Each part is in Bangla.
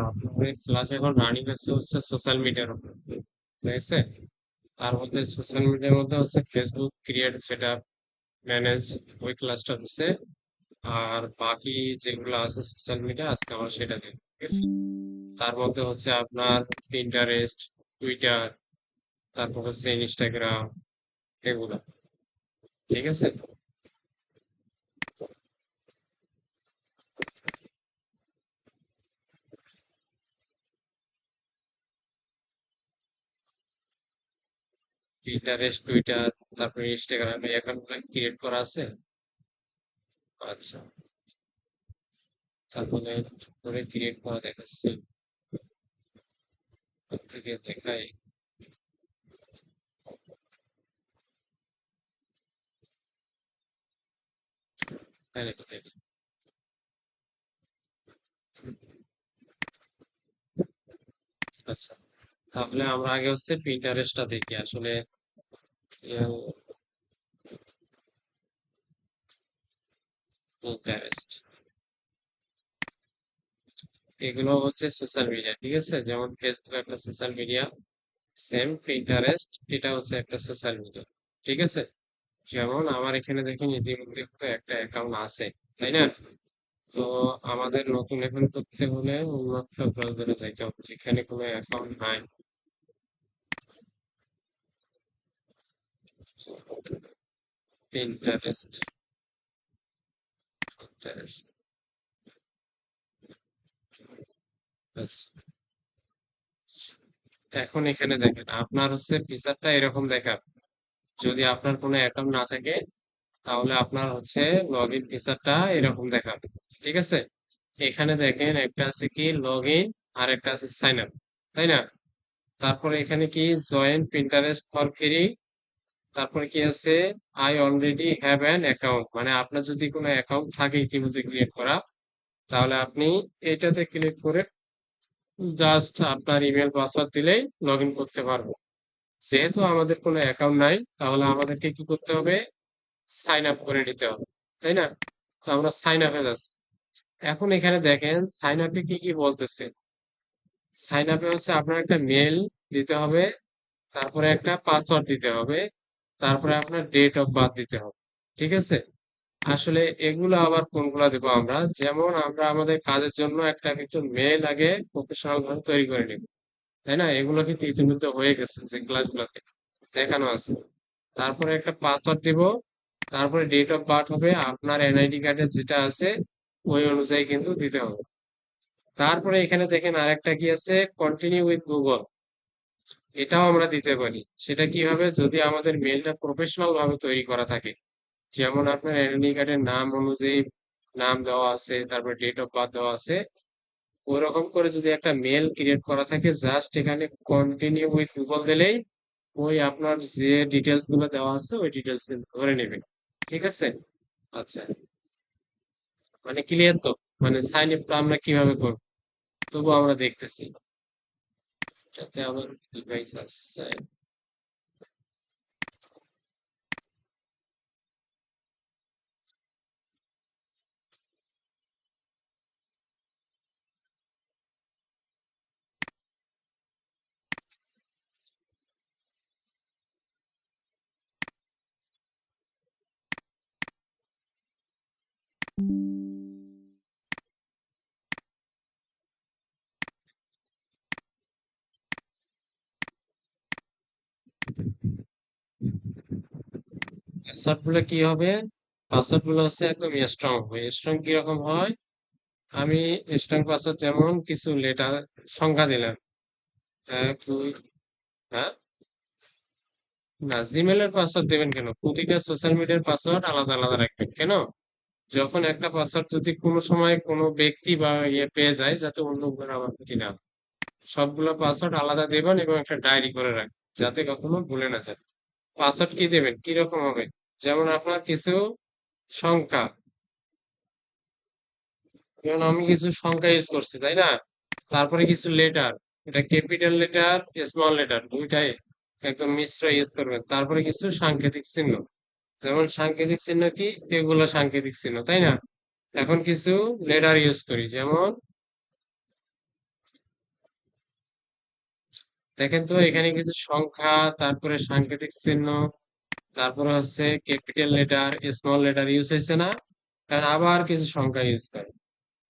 আপনার ক্লাস এখন রানিং হচ্ছে সোশ্যাল মিডিয়ার উপর, ঠিক আছে? তার মধ্যে সোশ্যাল মিডিয়ার মধ্যে হচ্ছে ফেসবুক ক্রিয়েট সেটা ম্যানেজ, ওই ক্লাসটা হচ্ছে। আর বাকি যেগুলো আছে সোশ্যাল মিডিয়া আজকে আমরা সেটা দেখব, ঠিক আছে? তার মধ্যে হচ্ছে আপনার পিন্টারেস্ট, টুইটার, তারপর হচ্ছে ইনস্টাগ্রাম, এগুলা, ঠিক আছে? পিন্টারেস্ট, টুইটার, তারপর ইনস্টাগ্রাম, এই অ্যাকাউন্টগুলো ক্রিয়েট করা আছে। আচ্ছা, তারপরে করে ক্রিয়েট করা দেখাচ্ছি, ওর থেকে দেখাই। হ্যাঁ, রেখে দেবে। আচ্ছা, তাহলে আমরা আগে হচ্ছে পিন্টারেস্টটা দেখি আসলে। পিন্টারেস্ট, এগুলো হচ্ছে সোশ্যাল মিডিয়া, ঠিক আছে? যেমন ফেসবুক একটা সোশ্যাল মিডিয়া, সেম পিন্টারেস্ট এটা হচ্ছে একটা সোশ্যাল মিডিয়া, ঠিক আছে? যেমন আমার এখানে দেখুন ইতিমধ্যে তো একটা অ্যাকাউন্ট আছে, তাই না? তো আমাদের নতুন অ্যাকাউন্ট করতে হলে অন্য একটা ব্রাউজারে যাইতে হবে যেখানে কোনো অ্যাকাউন্ট নাই। পিন্টারেস্ট, পিন্টারেস্ট, ব্যাস। এখন এখানে দেখেন আপনার হচ্ছে ফিচারটা এরকম দেখার, যদি আপনার কোনো অ্যাকাউন্ট না থাকে তাহলে আপনার হচ্ছে লগ ইন ফিচারটা এরকম দেখাবে, ঠিক আছে? এখানে দেখেন একটা আছে কি লগ ইন, আর একটা আছে সাইন আপ, তাই না? তারপরে এখানে কি জয়েন পিন্টারেস্ট ফর ফ্রি, তারপরে কি আছে I already have an account, মানে আপনার যদি কোনো অ্যাকাউন্ট থাকে ইতিমধ্যে ক্রিয়েট করা, তাহলে আপনি এটাতে ক্লিক করে জাস্ট আপনার ইমেল পাসওয়ার্ড দিলেই লগ ইন করতে পারবো। যেহেতু আমাদের কোনো অ্যাকাউন্ট নাই তাহলে আমাদেরকে কি করতে হবে, সাইন আপ করে নিতে হবে, তাই না? তো আমরা সাইন আপে যাচ্ছি। এখন এখানে দেখেন সাইন আপে কি কি বলতেছে। সাইন আপে হচ্ছে আপনার একটা মেল দিতে হবে, তারপরে একটা পাসওয়ার্ড দিতে হবে, তারপরে আপনার ডেট অফ বার্থ দিতে হবে, ঠিক আছে? আসলে এগুলো আবার কোনগুলা দেবো আমরা, যেমন আমরা আমাদের কাজের জন্য একটা কিন্তু মেল আগে প্রফেশনাল ভাবে তৈরি করে নিব, তাই না? এগুলো কিন্তু ইতিমধ্যে হয়ে গেছে যে ক্লাসগুলোতে দেখানো আছে। তারপরে একটা পাসওয়ার্ড দিব, তারপরে ডেট অফ বার্থ হবে আপনার এনআইডি কার্ডে যেটা আছে ওই অনুযায়ী কিন্তু দিতে হবে। তারপরে এখানে দেখেন আরেকটা কি আছে, কন্টিনিউ উইথ গুগল, এটাও আমরা দিতে পারি। সেটা কিভাবে, যদি আমাদের মেলটা প্রফেশনাল ভাবে তৈরি করা থাকে, যেমন আপনার এনআইডি কার্ডের নাম অনুযায়ী নাম দেওয়া আছে, তারপর ডেট অফ বার্থ দেওয়া আছে, ওইরকম করে যদি একটা মেল ক্রিয়েট করা থাকে, জাস্ট এখানে কন্টিনিউ উইথ গুগল দিলেই ওই আপনার যে ডিটেলস গুলো দেওয়া আছে ওই ডিটেলস কিন্তু ধরে নেবে, ঠিক আছে? আচ্ছা, মানে ক্লিয়ার তো? মানে সাইন আপটা আমরা কিভাবে করবো তবু আমরা দেখতেছি, যাতে আমার ডিভাইস আছে। পাসওয়ার্ড গুলো কি হবে? পাসওয়ার্ড গুলো হচ্ছে একদম স্ট্রং হবে। স্ট্রং কিরকম হয়, আমি স্ট্রং পাসওয়ার্ড যেমন কিছু লেটার সংখ্যা দিলাম, 1 2, হ্যাঁ? না, জিমেলের পাসওয়ার্ড দেবেন কেন? প্রতিটা সোশ্যাল মিডিয়ার পাসওয়ার্ড আলাদা আলাদা রাখবেন কেন? যখন একটা পাসওয়ার্ড যদি কোনো সময় কোনো ব্যক্তি বা ইয়ে পেয়ে যায়, যাতে অন্য কেউ আবার ক্ষতি না হয়। সবগুলো পাসওয়ার্ড আলাদা দেবেন এবং একটা ডায়েরি করে রাখবেন যাতে কখনো ভুলে না যায়। পাসওয়ার্ড কি দেবেন কিরকম হবে, যেমন আপনার কিছু সংখ্যা, যেমন আমি কিছু সংখ্যা ইউজ করছি, তাই না? তারপরে কিছু লেটার, এটা ক্যাপিটাল লেটার, স্মল লেটার দুইটাই একদম মিশ্র ইউজ করবেন। তারপরে কিছু সাংকেতিক চিহ্ন, যেমন সাংকেতিক চিহ্ন কি, এগুলো সাংকেতিক চিহ্ন, তাই না? এখন কিছু লেটার ইউজ করি, যেমন দেখেন তো এখানে কিছু সংখ্যা, তারপরে সাংকেতিক চিহ্ন, তারপরে হচ্ছে capital letter, small letter use হয়েছে না? কারণ আবার কিছু সংখ্যা ইউজ করে।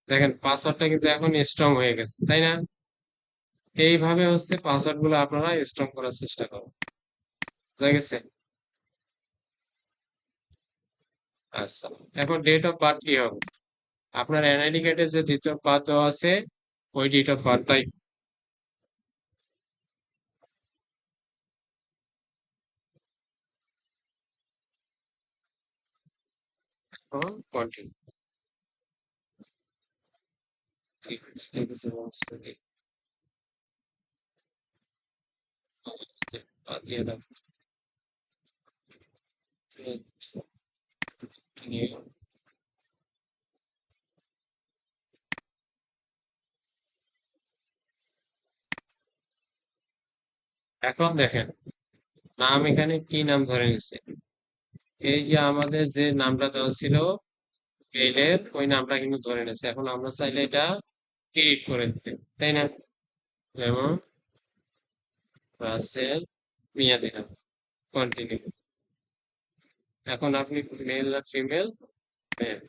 দেখেন পাসওয়ার্ডটা কিন্তু এখন স্ট্রং হয়ে গেছে, তাই না? এইভাবে হচ্ছে পাসওয়ার্ড গুলো আপনারা স্ট্রং করার চেষ্টা করুন। বুঝা গেছে? আচ্ছা, এখন ডেট অফ বার্থ কি হবে? আপনার এনআইডি কার্ডে যে ডেট অফ বার্থ দেওয়া আছে, ওই ডেট অফ বার্থটাই এখন কন্টিনিউ। ঠিক আছে, ঠিক আছে, অবস্থা নেই। বাদ দিয়ে দাও। Continue। এখন দেখেন নাম এখানে কি নাম ধরে নিছে। এই যে আমাদের যে নামটা দেওয়া ছিল মেইলের, ওই নামটা কিন্তু ধরে নিছে। এখন আমরা চাইলে এটা এডিট করে দিতে, তাই না? যেমন রাসেল মিয়া দিলাম, কন্টিনিউ। এখন আপনি মেল না ফিমেল? মেল।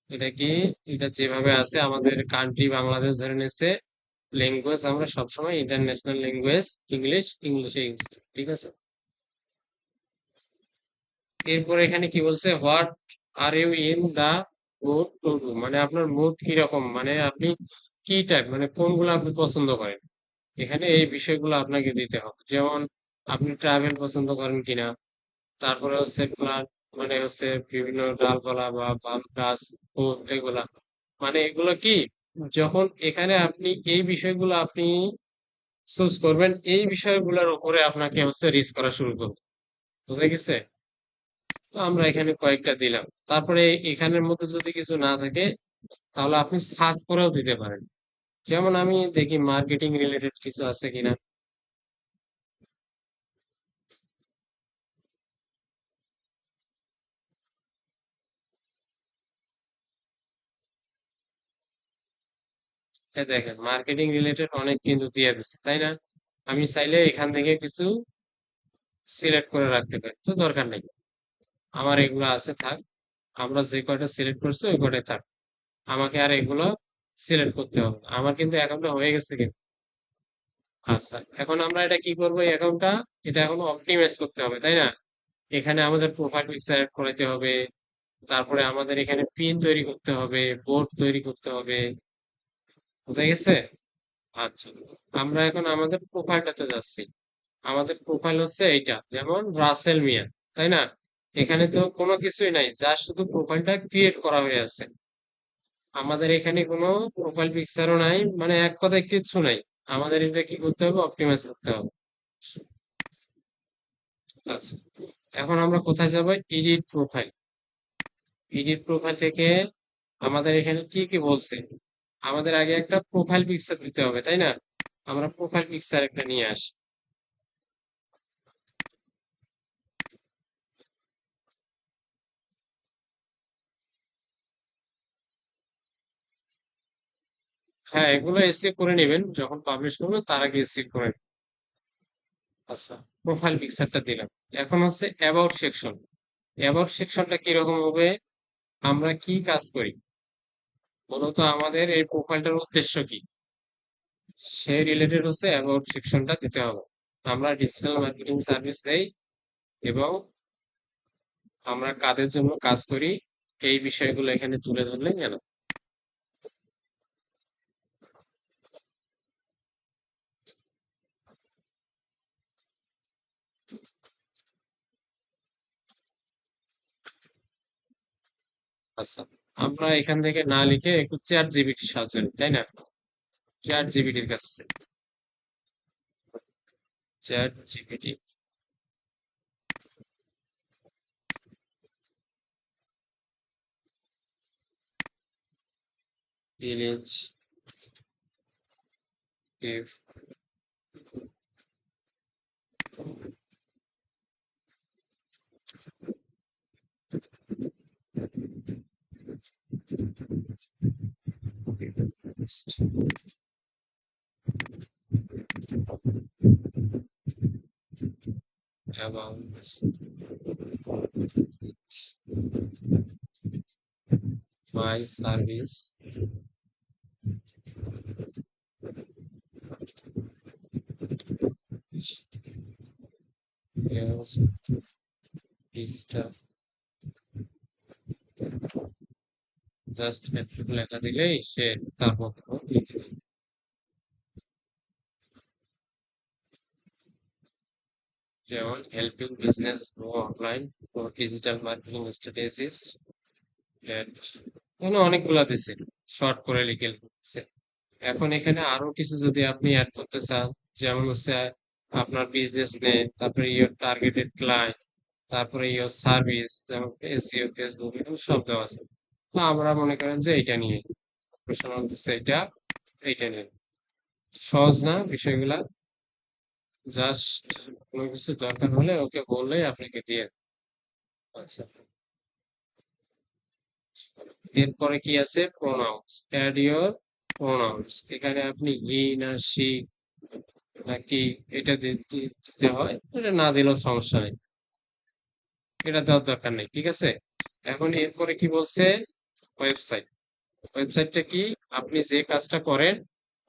এটা কি, এটা যেভাবে আছে আমাদের কান্ট্রি বাংলাদেশ ধরে নিচ্ছে। ল্যাঙ্গুয়েজ আমরা সবসময় ইন্টারন্যাশনাল ল্যাঙ্গুয়েজ ইংলিশ, ইংলিশে ইউজ করি, ঠিক আছে? এরপর এখানে কি বলছে, what are you in the mood to do, মানে আপনার মুড কি রকম, মানে আপনি কি টাইপ, মানে কোনগুলো আপনি পছন্দ করেন। এখানে এই বিষয়গুলো আপনাকে দিতে হবে। যেমন আপনি ট্রাভেল পছন্দ করেন কিনা, তারপরে হচ্ছে প্লান্ট, মানে হচ্ছে বিভিন্ন ডালপালা বা বাম গাছ, ফুল, এগুলা, মানে এগুলো কি, যখন এখানে আপনি এই বিষয়গুলো আপনি চুজ করবেন, এই বিষয়গুলোর উপরে আপনাকে হচ্ছে রিস করা শুরু করবে। বুঝে গেছে? তো আমরা এখানে কয়েকটা দিলাম। তারপরে এখানের মধ্যে যদি কিছু না থাকে, তাহলে আপনি সার্চ করেও দিতে পারেন। যেমন আমি দেখি মার্কেটিং রিলেটেড কিছু আছে কিনা। দেখেন মার্কেটিং রিলেটেড অনেক কিন্তু দিয়ে দিচ্ছে, তাই না? আমি চাইলে এখান থেকে কিছু সিলেক্ট করে রাখতে পারি, তো দরকার নেই। আমার এগুলো আছে থাক, আমরা যে কয়টা সিলেক্ট করছি ওই কয়টাই থাক। আমাকে আর এগুলো সিলেক্ট করতে হবে না। আমার কিন্তু অ্যাকাউন্টটা হয়ে গেছে কিন্তু। আচ্ছা, এখন আমরা এটা কি করবো, এই অ্যাকাউন্টটা এটা এখন অপটিমাইজ করতে হবে, তাই না? এখানে আমাদের প্রোফাইল পিকচার অ্যাড করাতে হবে। তারপরে আমাদের এখানে পিন তৈরি করতে হবে, বোর্ড তৈরি করতে হবে। বুঝা গেছে? আচ্ছা, আমরা এখন আমাদের প্রোফাইলটাতে যাচ্ছি। আমাদের প্রোফাইল হচ্ছে এইটা, যেমন রাসেল মিয়া, তাই না? এখানে তো কোনো কিছুই নাই, যা শুধু প্রোফাইলটা ক্রিয়েট করা হয়ে আছে। আমাদের এখানে কোনো প্রোফাইল পিকচারও নাই, মানে এক কথায় কিচ্ছু নাই। আমাদের এটা কি করতে হবে, অপটিমাইজ করতে হবে। আচ্ছা, এখন আমরা কোথায় যাব? Edit profile. এডিট প্রোফাইল থেকে আমাদের এখানে কি কি বলছে, আমাদের আগে একটা প্রোফাইল পিকচার দিতে হবে, তাই না? আমরা প্রোফাইল পিকচার একটা নিয়ে আসি। হ্যাঁ, এগুলো সেভ করে নেবেন, যখন পাবলিশ করবেন তার আগে সেভ করে নেবেন। আচ্ছা, প্রোফাইল পিকচারটা দিলাম। এখন হচ্ছে অ্যাবাউট সেকশন। অ্যাবাউট সেকশনটা কিরকম হবে, আমরা কি কাজ করি, মূলত আমাদের এই প্রোফাইলটার উদ্দেশ্য কি, সেই রিলেটেড হচ্ছে অ্যাবাউট সেকশনটা দিতে হবে। আমরা ডিজিটাল মার্কেটিং সার্ভিস দেই এবং আমরা কাদের জন্য কাজ করি, এই বিষয়গুলো এখানে তুলে ধরলে কেন। আচ্ছা, আমরা এখান থেকে না লিখে একটু চ্যাট জিপিটির সাহায্য নিই, তাই না? চ্যাট জিপিটির কাছে, চ্যাট জিপিটি ভিলেজ if এবং মাই সার্ভিস ডিজিটাল, জাস্ট এটুকু লেখা দিলেই সে তারপর লিখে দিবে। যেমন helping business grow offline for digital marketing strategies, এখানে অনেকগুলা দিছে, শর্ট করে লিখে লিখছে। এখন এখানে আরো কিছু যদি আপনি অ্যাড করতে চান, যেমন হচ্ছে আপনার বিজনেস নেম, তারপরে ইয়োর টার্গেটেড ক্লায়েন্ট, তারপরে ইয়োর সার্ভিস, যেমন এসইও, ফেসবুক, এগুলো সব দেওয়া আছে। তো আমরা মনে করেন যে এটা নিয়ে প্রশ্ন হচ্ছে এইটা নিয়ে সহজ না বিষয়গুলা, জাস্ট কোনো কিছু দরকার হলে ওকে বললেই আপনাকে দিয়ে দেবে। আচ্ছা, এরপরে কি আছে, প্রোনাউন্স, অ্যাড ইয়োর প্রোনাউন্স। এখানে আপনি হি না সি নাকি এটা দিতে হয়, এটা না দিলেও সমস্যা নেই, এটা দেওয়ার দরকার নেই, ঠিক আছে। এখন এরপরে কি বলছে, ওয়েবসাইট। ওয়েবসাইটটা কি, আপনি যে কাজটা করেন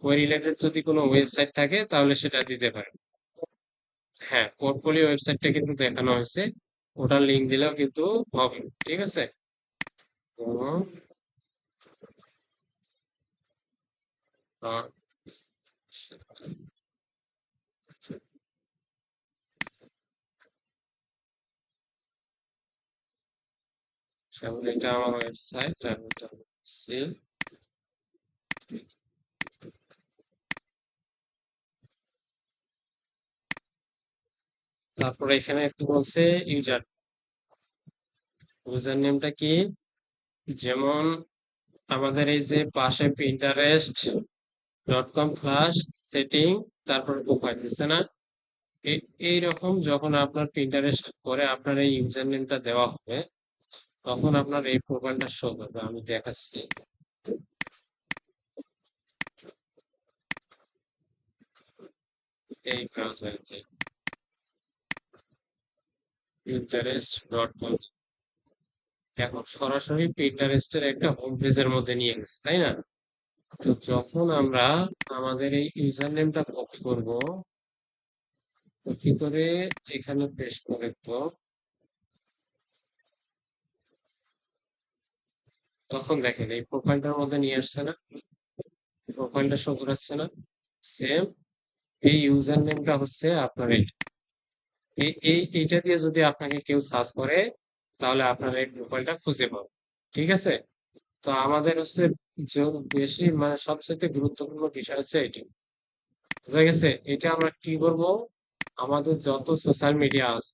ওই রিলেটেড যদি কোনো ওয়েবসাইট থাকে তাহলে সেটা দিতে পারেন। হ্যাঁ, পোর্টফোলিও ওয়েবসাইটটা কিন্তু দেখানো হয়েছে, ওটার লিঙ্ক দিলেও কিন্তু হবে, ঠিক আছে। তো আহ, যেমন এটা আমার ওয়েবসাইট, আমি এটা বলছি। তারপরে এখানে একটু বলছে ইউজার, ইউজার নেমটা কি, যেমন আমাদের এই যে পাশে Pinterest dot com slash setting, তারপর প্রোফাইল দিচ্ছে না, এইরকম যখন আপনার পিন্টারেস্ট করে আপনার এই ইউজার নেমটা দেওয়া হবে, তখন আপনার এই প্রোফাইলটা শো করবে। আমি দেখাচ্ছি, এই কাজ আর কি, পিন্টারেস্ট ডট কম এখন সরাসরি পিন্টারেস্টের একটা হোম পেজের মধ্যে নিয়ে গেছে, তাই না। তো যখন আমরা আমাদের এই ইউজার নেমটা কপি করব, কপি করে এখানে পেস্ট করে তো, তখন দেখেন এই প্রোফাইলটার মধ্যে নিয়ে আসছে না, প্রোফাইলটা শো করাচ্ছে না, সেম এই ইউজার নেমটা হচ্ছে আপনার এইটা দিয়ে যদি আপনাকে কেউ সার্চ করে তাহলে আপনার এই প্রোফাইলটা খুঁজে পাবে, ঠিক আছে। তো আমাদের হচ্ছে বেশি মানে সবচেয়ে গুরুত্বপূর্ণ বিষয় হচ্ছে এটি, বুঝা গেছে। এটা আমরা কি করব, আমাদের যত সোশ্যাল মিডিয়া আছে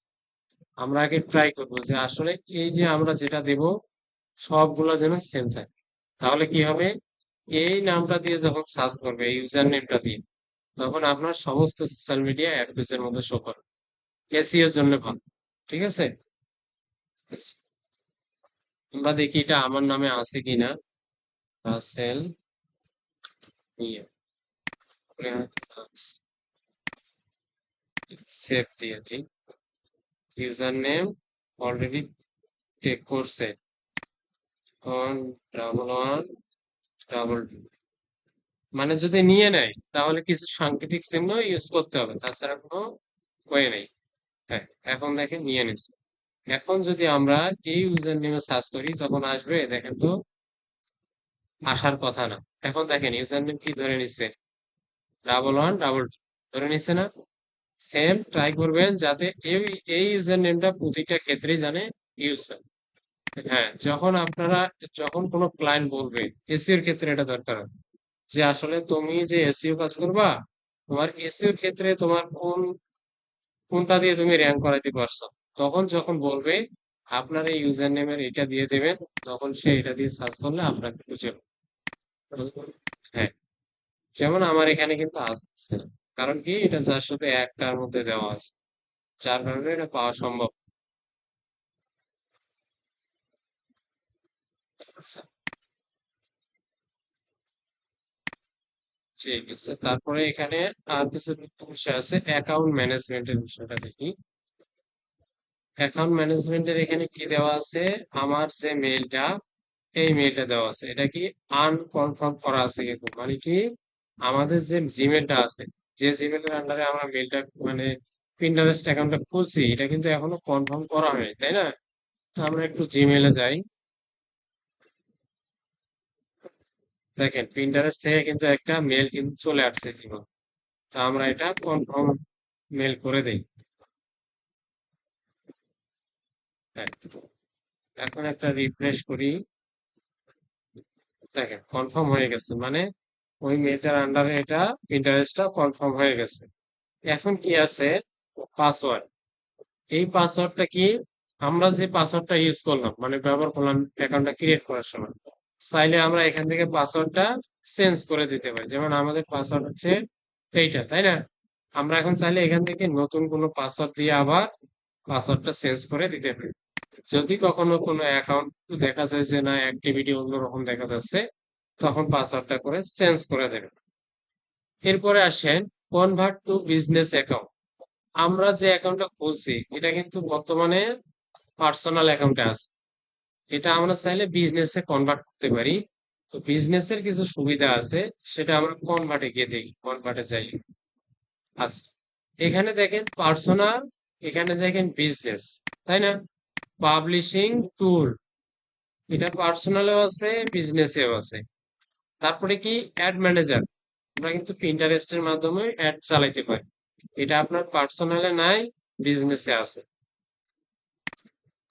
আমরা আগে ট্রাই করব যে আসলে এই যে আমরা যেটা দেব সবগুলো যেন সেম থাকে। তাহলে কি হবে, এই নামটা দিয়ে যখন সার্চ করবে এই ইউজার নেমটা দিয়ে, তখন আপনার সমস্ত সোশ্যাল মিডিয়া এক পেজের মধ্যে শো করবে, এসইও এর জন্য ভালো, ঠিক আছে। আমরা দেখি এটা আমার নামে আছে কিনা, রাসেল মিয়া, সেভ দিয়ে দিই, ইউজার নেম অলরেডি টেক করছে, এখন 11 টু, মানে যদি নিয়ে নেয় তাহলে কিছু সাংকেতিক চিহ্ন ইউজ করতে হবে, তাছাড়া কোনো ওয়ে নেই। হ্যাঁ, এখন দেখেন নিয়ে নিচ্ছে। এখন যদি আমরা এই ইউজার নেমে সার্চ করি তখন আসবে, দেখেন তো, আসার কথা না। এখন দেখেন ইউজার নেম কি ধরে নিচ্ছে, 11 টু ধরে নিচ্ছে না। সেম ট্রাই করবেন যাতে এই এই ইউজার নেমটা প্রতিটা ক্ষেত্রেই জানে ইউজ হয়। হ্যাঁ, যখন কোনো ক্লায়েন্ট বলবে, এসইও এর ক্ষেত্রে এটা দরকার হয়, যে আসলে তুমি যে এসইও কাজ করবা, তোমার এসইও এর ক্ষেত্রে তোমার কোনটা দিয়ে তুমি র্যাঙ্ক করাইতে পারছো, তখন যখন বলবে আপনার এই ইউজার নেমের এটা দিয়ে দেবেন, তখন সে এটা দিয়ে সার্চ করলে আপনাকে খুঁজে পাবে। হ্যাঁ, যেমন আমার এখানে কিন্তু আসছে না, কারণ কি এটা যার শুধু একটার মধ্যে দেওয়া আছে, যার কারণে এটা পাওয়া সম্ভব। আচ্ছা, ঠিক আছে। তারপরে এখানে আর কিছু বিষয় আছে, অ্যাকাউন্ট ম্যানেজমেন্টের বিষয়টা দেখি। অ্যাকাউন্ট ম্যানেজমেন্টের এখানে কি দেওয়া আছে, আমার যে মেইলটা, এই মেইলটা দেওয়া আছে, এটা কি আনকনফার্ম করা আছে কিন্তু, মানে কি আমাদের যে জিমেলটা আছে, যে জিমেলের আন্ডারে আমরা মেইলটা মানে পিন্টারেস্ট অ্যাকাউন্টটা খুলছি, এটা কিন্তু এখনো কনফার্ম করা হয়নি, তাই না? তো আমরা একটু জিমেলে যাই। দেখেন পিন্টারেস্ট থেকে কিন্তু একটা মেল কিন্তু চলে আসছে কিন্তু, তো আমরা এটা কনফার্ম মেল করে দেই। হ্যাঁ, এখন একটা রিফ্রেশ করি। দেখেন কনফার্ম হয়ে গেছে, মানে ওই মেলটার আন্ডারে এটা পিন্টারেস্টটা কনফার্ম হয়ে গেছে। এখন কি আছে, পাসওয়ার্ড। এই পাসওয়ার্ডটা কি, আমরা যে পাসওয়ার্ডটা ইউজ করলাম মানে ব্যবহার করলাম অ্যাকাউন্টটা ক্রিয়েট করার সময়, চাইলে আমরা এখান থেকে পাসওয়ার্ডটা চেঞ্জ করে দিতে পারি। যেমন আমাদের পাসওয়ার্ড হচ্ছে এইটা, তাই না? আমরা এখন চাইলে এখান থেকে নতুন কোনো পাসওয়ার্ড দিয়ে আবার পাসওয়ার্ডটা চেঞ্জ করে দিতে পারি। যদি কখনো কোনো অ্যাকাউন্ট দেখা যায় যে না অ্যাক্টিভিটি অন্যরকম দেখা যাচ্ছে, তখন পাসওয়ার্ডটা করে চেঞ্জ করে দেবেন। এরপরে আসেন কনভার্ট টু বিজনেস অ্যাকাউন্ট। আমরা যে অ্যাকাউন্টটা খুলছি এটা কিন্তু বর্তমানে পার্সোনাল অ্যাকাউন্টে আছে, এটা আমরা চাইলে বিজনেসে কনভার্ট করতে পারি। তো বিজনেসের কিছু সুবিধা আছে, সেটা আমরা কনভার্টে গিয়ে দেখি, কনভার্টে যাই। আচ্ছা, এখানে দেখেন পার্সোনাল, এখানে দেখেন বিজনেস, তাই না? পাবলিশিং টুল, এটা পার্সোনালেও আছে বিজনেসেও আছে। তারপরে কি অ্যাড ম্যানেজার, আমরা কিন্তু পিন্টারেস্টের মাধ্যমে অ্যাড চালাইতে পারি, এটা আপনার পার্সোনালে নাই, বিজনেসে আছে।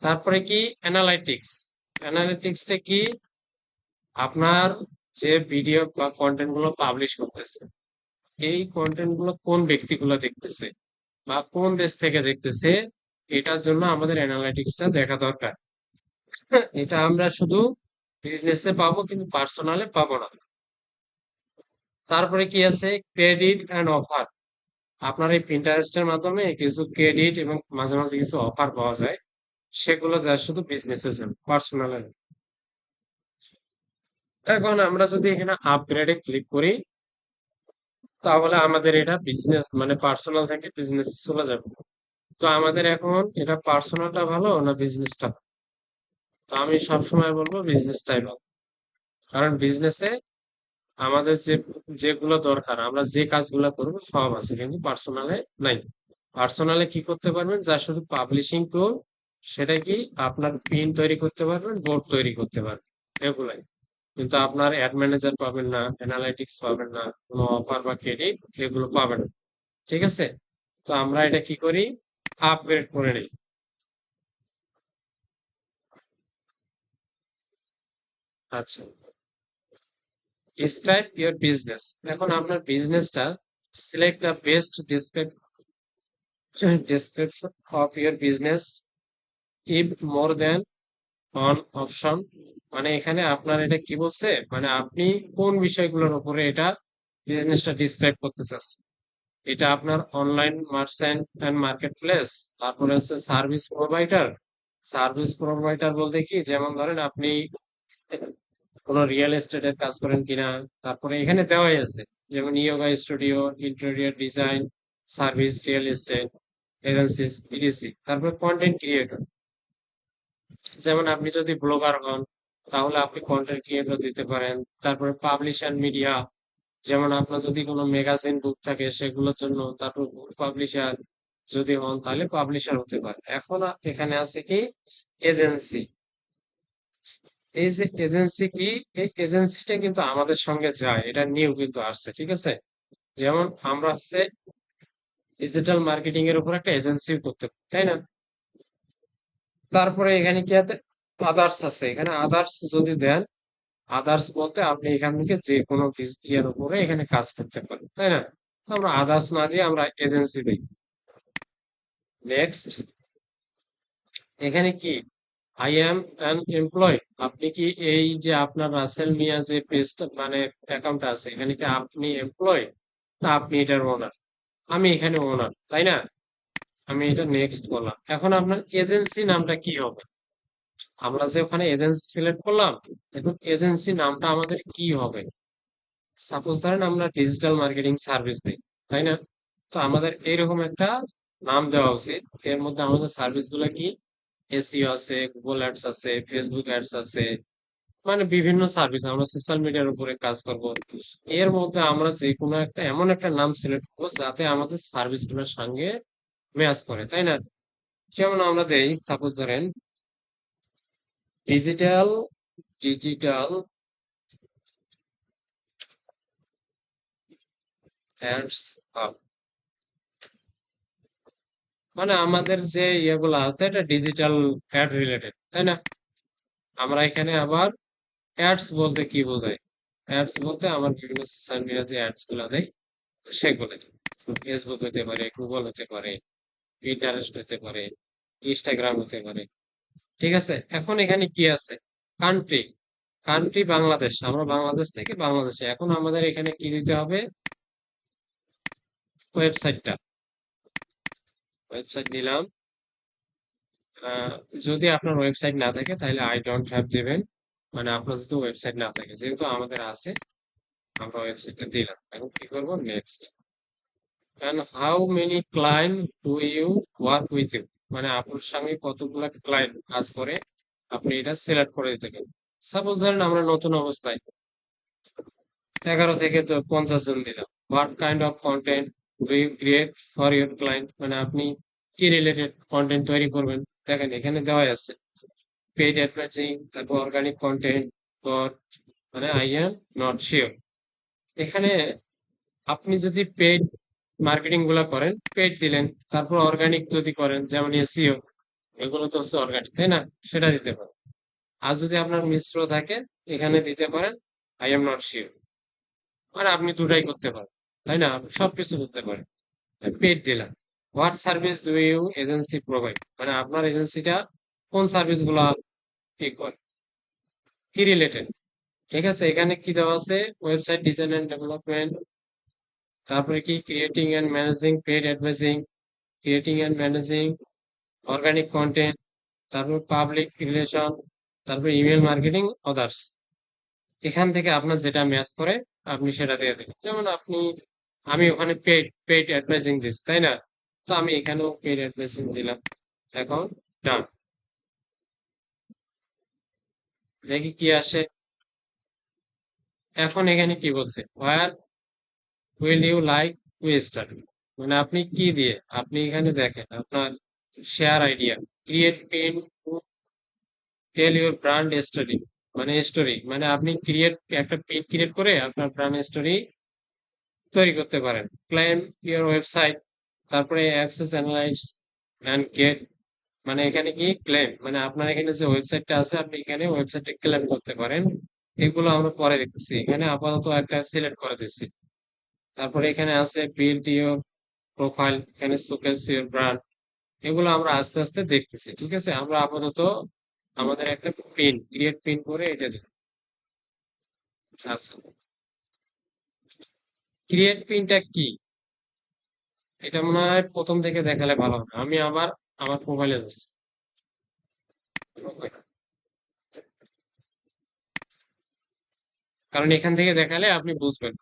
তারপরে কি অ্যানালাইটিক্স, অ্যানালিটিক্সটা কি, আপনার যে ভিডিও বা কন্টেন্ট গুলো পাবলিশ করতেছে, এই কন্টেন্ট গুলো কোন ব্যক্তিগুলো দেখতেছে বা কোন দেশ থেকে দেখতেছে, এটার জন্য আমাদের অ্যানালাইটিক্সটা দেখা দরকার। এটা আমরা শুধু বিজনেসে পাবো কিন্তু পার্সোনালে পাবো না। তারপরে কি আছে ক্রেডিট অ্যান্ড অফার, আপনার এই পিন্টারেস্টের মাধ্যমে কিছু ক্রেডিট এবং মাঝে মাঝে কিছু অফার পাওয়া যায়, সেগুলো যা শুধু বিজনেসের জন্য, পার্সোনালে। এখন আমরা যদি এখানে আপগ্রেডে ক্লিক করি, তাহলে আমাদের এটা বিজনেস মানে পার্সোনাল থেকে বিজনেস চলে যাবে। তো আমাদের এখন এটা পার্সোনালটা ভালো না বিজনেসটা? তো আমি সবসময় বলবো বিজনেসটাই ভালো, কারণ বিজনেসে আমাদের যেগুলো দরকার, আমরা যে কাজগুলো করবো সব আছে, কিন্তু পার্সোনালে নাই। পার্সোনালে কি করতে পারবেন, যা শুধু পাবলিশিং টুল, সেটা কি আপনার পিন তৈরি করতে পারবেন, বোর্ড তৈরি করতে পারবেন, এগুলাই। কিন্তু আপনার অ্যাড ম্যানেজার পাবেন না, অ্যানালাইটিক্স পাবেন না, কোনো অফার বা ক্রেডিট এগুলো পাবেন না। ঠিক আছে? তো আমরা এটা কি করি, আপগ্রেড করে নিই। আচ্ছা, ডিসক্রাইব ইউর বিজনেস। এখন আপনার বিজনেসটা, select the best description of your business if more than one option। মানে এখানে আপনার এটা কি বলছে, মানে আপনি কোন বিষয়গুলোর উপরে এটা বিজনেসটা ডিসক্রাইব করতে চাচ্ছেন। এটা আপনার online merchant and marketplace, তারপরে হচ্ছে সার্ভিস প্রোভাইডার। সার্ভিস প্রোভাইডার বলতে কি, যেমন ধরেন আপনি কোনো রিয়েল এস্টেটের কাজ করেন কিনা, তারপরে এখানে দেওয়াই আছে, যেমন yoga studio, interior design service, real estate agencies, EDC. তারপরে কন্টেন্ট ক্রিয়েটর, যেমন আপনি যদি ব্লগার হন, তাহলে আপনি কন্টেন্ট ক্রিয়েটর দিতে পারেন। তারপরে পাবলিশার মিডিয়া, যেমন আপনার যদি কোনো ম্যাগাজিন বুক থাকে সেগুলোর জন্য, তারপর বুক পাবলিশার যদি হন তাহলে পাবলিশার হতে পারে। এখন এখানে আছে কি এজেন্সি। এই যে এজেন্সি কি, এই এজেন্সিটা কিন্তু আমাদের সঙ্গে যায়, এটা নিউ কিন্তু আসছে, ঠিক আছে? যেমন আমরা হচ্ছে ডিজিটাল মার্কেটিং এর উপর একটা এজেন্সি করতে পারি, তাই না? তারপরে এখানে কি আছে, আদার্স আছে, এখানে আদার্স যদি দেন, আদার্স বলতে আপনি এখান থেকে যে কোনো ইয়ের উপরে এখানে কাজ করতে পারেন, তাই না? তো আমরা আদার্স না দিয়ে আমরা এজেন্সি দিই। নেক্সট, এখানে কি আই অ্যাম অ্যান এমপ্লয়, আপনি কি এই যে আপনার রাসেল মিয়া যে পেজটা মানে অ্যাকাউন্ট আছে, এখানে কি আপনি এমপ্লয় না আপনি এটার ওনার? আমি এখানে ওনার, তাই না? আমি এটা নেক্সট বললাম। এখন আপনার এজেন্সি নামটা কি হবে, আমরা যে ওখানে এজেন্সি সিলেক্ট করলাম, এখন এজেন্সি নামটা আমাদের কি হবে? সাপোজ ধরেন আমরা ডিজিটাল মার্কেটিং সার্ভিস দিই, তাই না? তো আমাদের এইরকম একটা নাম দেওয়া উচিত। এর মধ্যে আমাদের সার্ভিস গুলো কি, এসইও আছে, গুগল অ্যাডস আছে, ফেসবুক অ্যাডস আছে, মানে বিভিন্ন সার্ভিস, আমরা সোশ্যাল মিডিয়ার উপরে কাজ করব। এর মধ্যে আমরা যে কোনো একটা এমন একটা নাম সিলেক্ট করবো যাতে আমাদের সার্ভিস গুলোর সঙ্গে ম্যাচ করে, তাই না? যেমন আমরা দেই, সাপোজ ধরেন ডিজিটাল ডিজিটাল অ্যাডস হাব, মানে আমাদের যে ইয়েগুলো আছে এটা ডিজিটাল অ্যাড রিলেটেড, তাই না? আমরা এখানে আবার অ্যাডস বলতে কি বোঝায়? অ্যাডস বলতে আমার বিভিন্ন সোশ্যাল মিডিয়া যে অ্যাডস গুলো দেয় সেগুলো, ফেসবুক হতে পারে, গুগল হতে পারে, পিন্টারেস্ট হতে পারে, ইনস্টাগ্রাম হতে পারে। ঠিক আছে, এখন এখানে কি আছে? কান্ট্রি, কান্ট্রি বাংলাদেশ, আমরা বাংলাদেশ থেকে বাংলাদেশে। এখন আমাদের এখানে কি দিতে হবে? ওয়েবসাইটটা, ওয়েবসাইট দিলাম। আহ, যদি আপনার ওয়েবসাইট না থাকে তাহলে আই ডোন্ট হ্যাভ দিবেন, মানে আপনার যদি ওয়েবসাইট না থাকে। যেহেতু আমাদের আছে, আমরা ওয়েবসাইটটা দিলাম। এখন কি করবো? Next. And how many client do you work with you, মানে আপনার সঙ্গে কতগুলা ক্লায়েন্ট কাজ করে, আপনি এটা সিলেক্ট করে দিতে পারেন। সাপোজ ধরেন আমরা নতুন অবস্থায় 11 থেকে তো 50 জন দিলাম। What kind of content do you create for your client, মানে আপনি কি রিলেটেড কন্টেন্ট তৈরি করবেন। দেখেন এখানে দেওয়া আছে পেইড অ্যাডভার্টাইজিং, তারপর অর্গানিক কন্টেন্ট, বাট মানে আই এম নট শিওর। এখানে আপনি যদি পেইড মার্কেটিং গুলা করেন, পেইড দিলেন, তারপর অর্গানিক যদি করেন যেমন এসইও, এগুলো তো হচ্ছে অর্গানিক, তাই না? সেটা দিতে পারেন। আর যদি আপনার মিশ্র থাকে, এখানে দিতে পারেন আই এম নট শিওর, মানে আপনি দুটাই করতে পারেন, তাই না? আপনি সবকিছু করতে পারেন। পেইড দিলাম। What service do you agency provide, মানে আপনার এজেন্সিটা কোন সার্ভিস গুলা কি করে, কি রিলেটেড। ঠিক আছে, এখানে কি দেওয়া আছে? ওয়েবসাইট ডিজাইন এন্ড ডেভেলপমেন্ট, তারপরে কি creating and managing paid advertising, creating and managing organic content, তারপর পাবলিক রিলেশন, তারপর ইমেল মার্কেটিং, আদার্স। এখান থেকে আপনার যেটা ম্যাচ করে আপনি সেটা দিয়ে দেবেন। যেমন আমি ওখানে পেইড পেইড অ্যাডভার্টাইজিং দিচ্ছি, তাই না? তো আমি এখানেও পেইড অ্যাডভার্টাইজিং দিলাম। এখন ডান, দেখি কি আসে। এখন এখানে কি বলছে? Where will you like to start, মানে আপনি কি দিয়ে, আপনি এখানে দেখেন আপনার share idea, create pin, tell your brand story, মানে স্টোরি, মানে আপনি একটা পেজ ক্রিয়েট করে আপনার ব্র্যান্ড স্টোরি তৈরি করতে পারেন। ক্লেম ইউর ওয়েবসাইট, তারপরে অ্যাক্সেস অ্যানালাইজ অ্যান্ড গেট, মানে এখানে কি ক্লেম, মানে আপনার এখানে যে ওয়েবসাইটটা আছে আপনি এখানে ওয়েবসাইটে ক্লেম করতে পারেন। এগুলো আমরা পরে দেখতেছি, এখানে আপাতত একটা সিলেক্ট করে দিচ্ছি। তারপরে এখানে আছে বিল্ড ইউর প্রোফাইল, এখানে শোকেস ইউর ব্র্যান্ড। এগুলো আমরা আস্তে আস্তে দেখতেছি। ঠিক আছে, আমরা আপাতত আমাদের একটা পিন ক্রিয়েট পিন করে এটা দিই। আচ্ছা, ক্রিয়েট পিনটা কি, এটা মনে হয় প্রথম থেকে দেখালে ভালো হবে। আমি আবার আমার মোবাইলে যাচ্ছি, কারণ এখান থেকে দেখালে আপনি বুঝবেন।